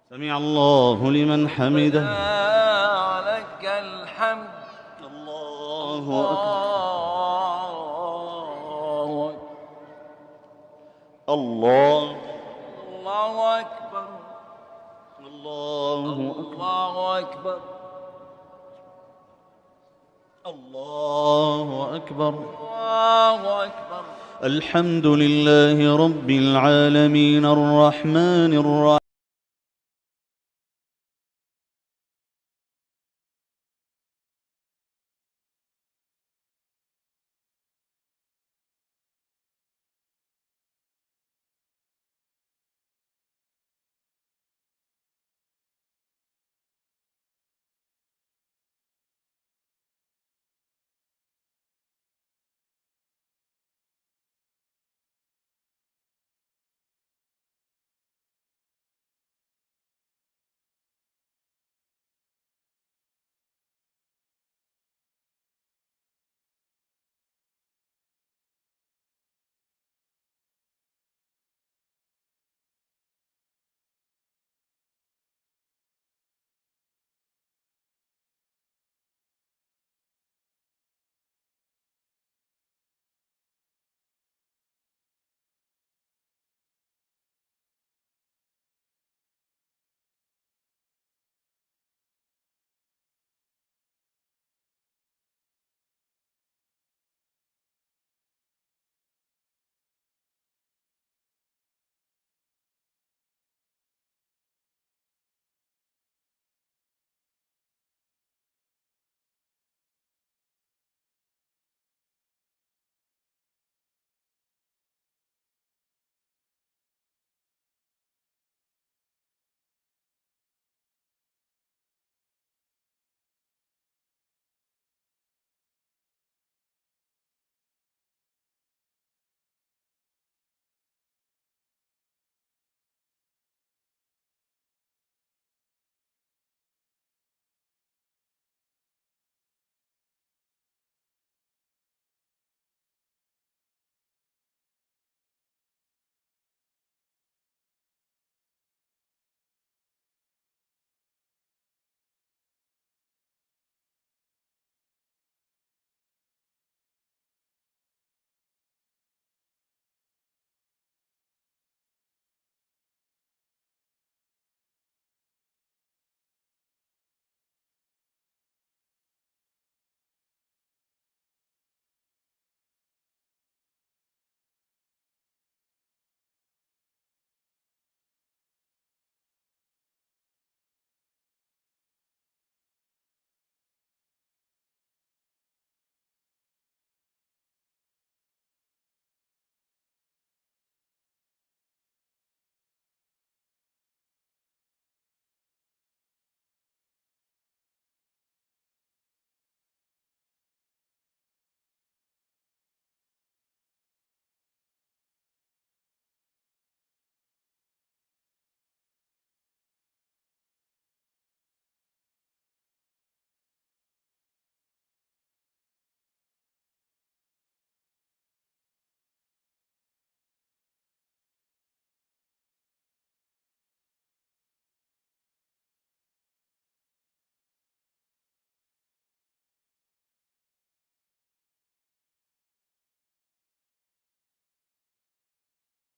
سمع الله لمن حمده. لك الحمد. الله أكبر. الله أكبر. الله أكبر. الله أكبر. الحمد لله رب العالمين الرحمن الرحيم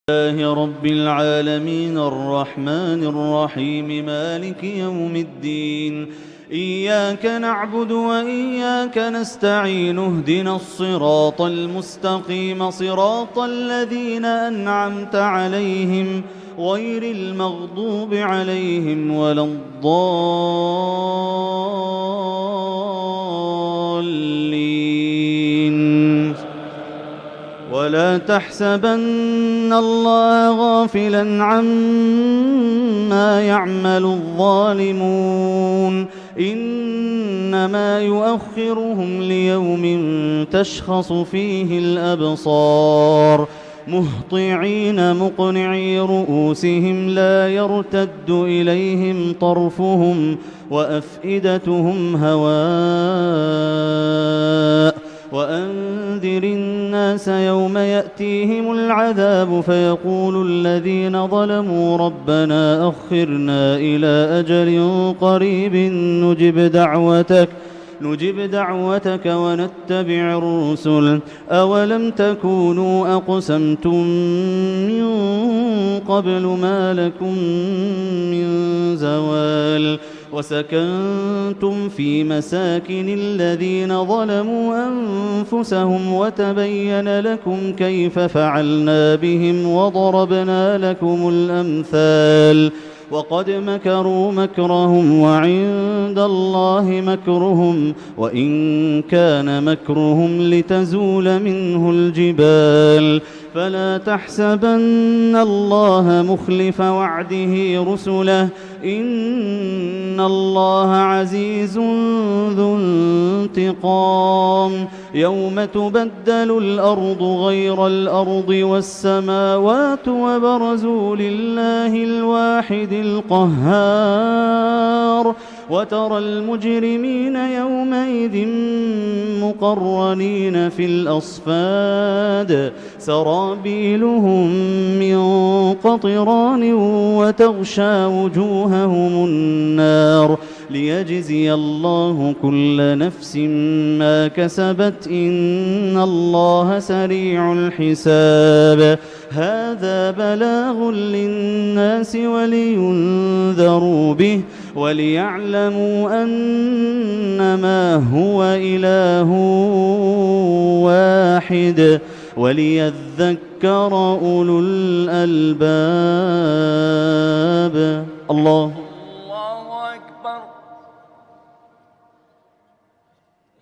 لله رب العالمين الرحمن الرحيم مالك يوم الدين إياك نعبد وإياك نستعين اهدنا الصراط المستقيم صراط الذين أنعمت عليهم غير المغضوب عليهم ولا الضالين ولا تحسبن الله غافلا عما يعمل الظالمون إنما يؤخرهم ليوم تشخص فيه الأبصار مهطعين مقنعي رؤوسهم لا يرتد إليهم طرفهم وأفئدتهم هواء وأنذر الناس يوم يأتيهم العذاب فيقول الذين ظلموا ربنا أخرنا إلى أجل قريب نجب دعوتك ونتبع الرسل أولم تكونوا أقسمتم من قبل ما لكم من زوال وسكنتم في مساكن الذين ظلموا أنفسهم وتبين لكم كيف فعلنا بهم وضربنا لكم الأمثال وقد مكروا مكرهم وعند الله مكرهم وإن كان مكرهم لتزول منه الجبال فلا تحسبن الله مخلف وعده رسله إن الله عزيز ذو انتقام يوم تبدل الأرض غير الأرض والسماوات وبرزوا لله الواحد القهار وترى المجرمين يومئذ مقرنين في الأصفاد سرابيلهم من قطران وتغشى وجوههم النار ليجزي الله كل نفس ما كسبت إن الله سريع الحساب هذا بلاغ للناس ولينذروا به وليعلموا أنما هو إله واحد وليذكر أولو الألباب الله أكبر.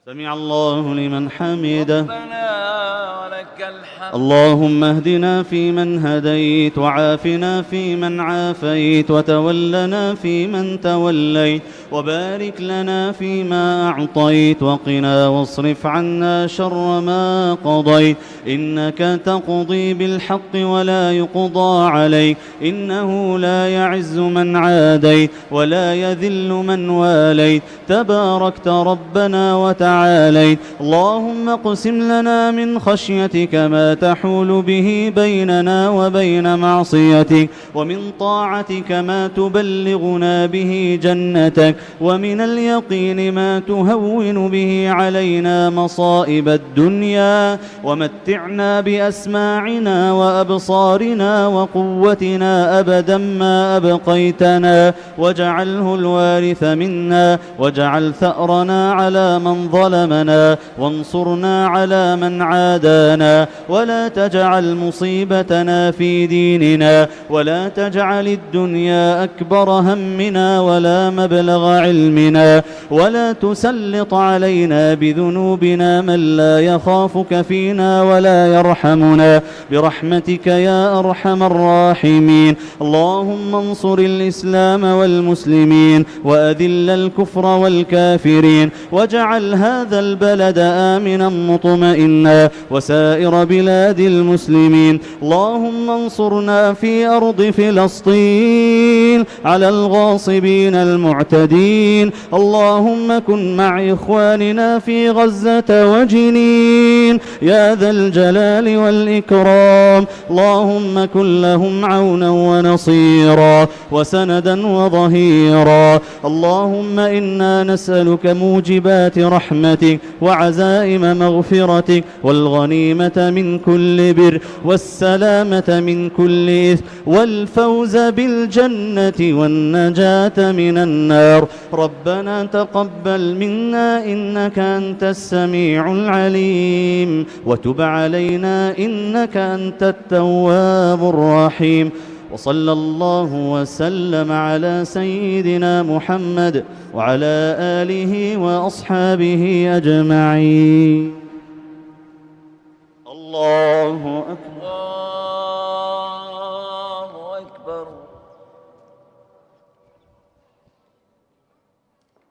سمع الله لمن حمده ربنا ولك الحمد. اللهم اهدنا فيمن هديت وعافنا فيمن عافيت وتولنا فيمن توليت وبارك لنا فيما أعطيت وقنا واصرف عنا شر ما قضيت إنك تقضي بالحق ولا يقضى عليك إنه لا يعز من عاديت ولا يذل من واليت تباركت ربنا وتعاليت اللهم اقسم لنا من خشيتك ما تحول به بيننا وبين معصيتك ومن طاعتك ما تبلغنا به جنتك ومن اليقين ما تهون به علينا مصائب الدنيا ومتعنا بأسماعنا وأبصارنا وقوتنا أبدا ما أبقيتنا واجعله الوارث منا واجعل ثأرنا على من ظلمنا وانصرنا على من عادانا ولا تجعل مصيبتنا في ديننا ولا تجعل الدنيا أكبر همنا ولا مبلغ علمنا ولا تسلط علينا بذنوبنا من لا يخافك فينا ولا يرحمنا برحمتك يا أرحم الراحمين اللهم انصر الإسلام والمسلمين وأذل الكفر والكافرين واجعل هذا البلد آمنا مطمئنا وسائر بلاد المسلمين اللهم انصرنا في أرض فلسطين على الغاصبين المعتدين العالمين. اللهم كن مع إخواننا في غزة وجنين يا ذا الجلال والإكرام. اللهم كن لهم عونا ونصيرا وسندا وظهيرا. اللهم إنا نسألك موجبات رحمتك وعزائم مغفرتك والغنيمة من كل بر والسلامة من كل إثم والفوز بالجنة والنجاة من النار. ربنا تقبل منا إنك أنت السميع العليم وتب علينا إنك أنت التواب الرحيم. وصلى الله وسلم على سيدنا محمد وعلى آله وأصحابه أجمعين. الله أكبر. الله أكبر.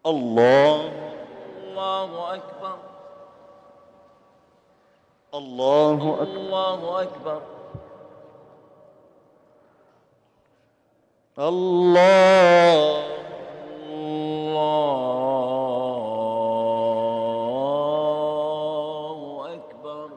الله أكبر. الله أكبر. الله أكبر. الله أكبر.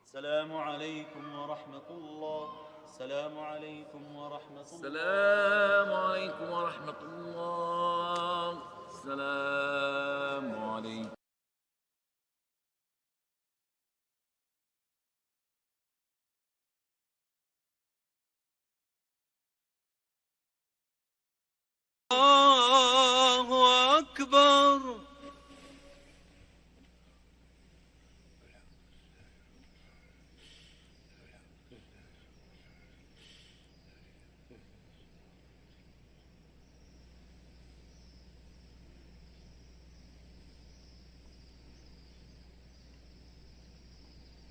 السلام عليكم ورحمة الله. السلام عليكم ورحمة الله. السلام عليكم ورحمة الله.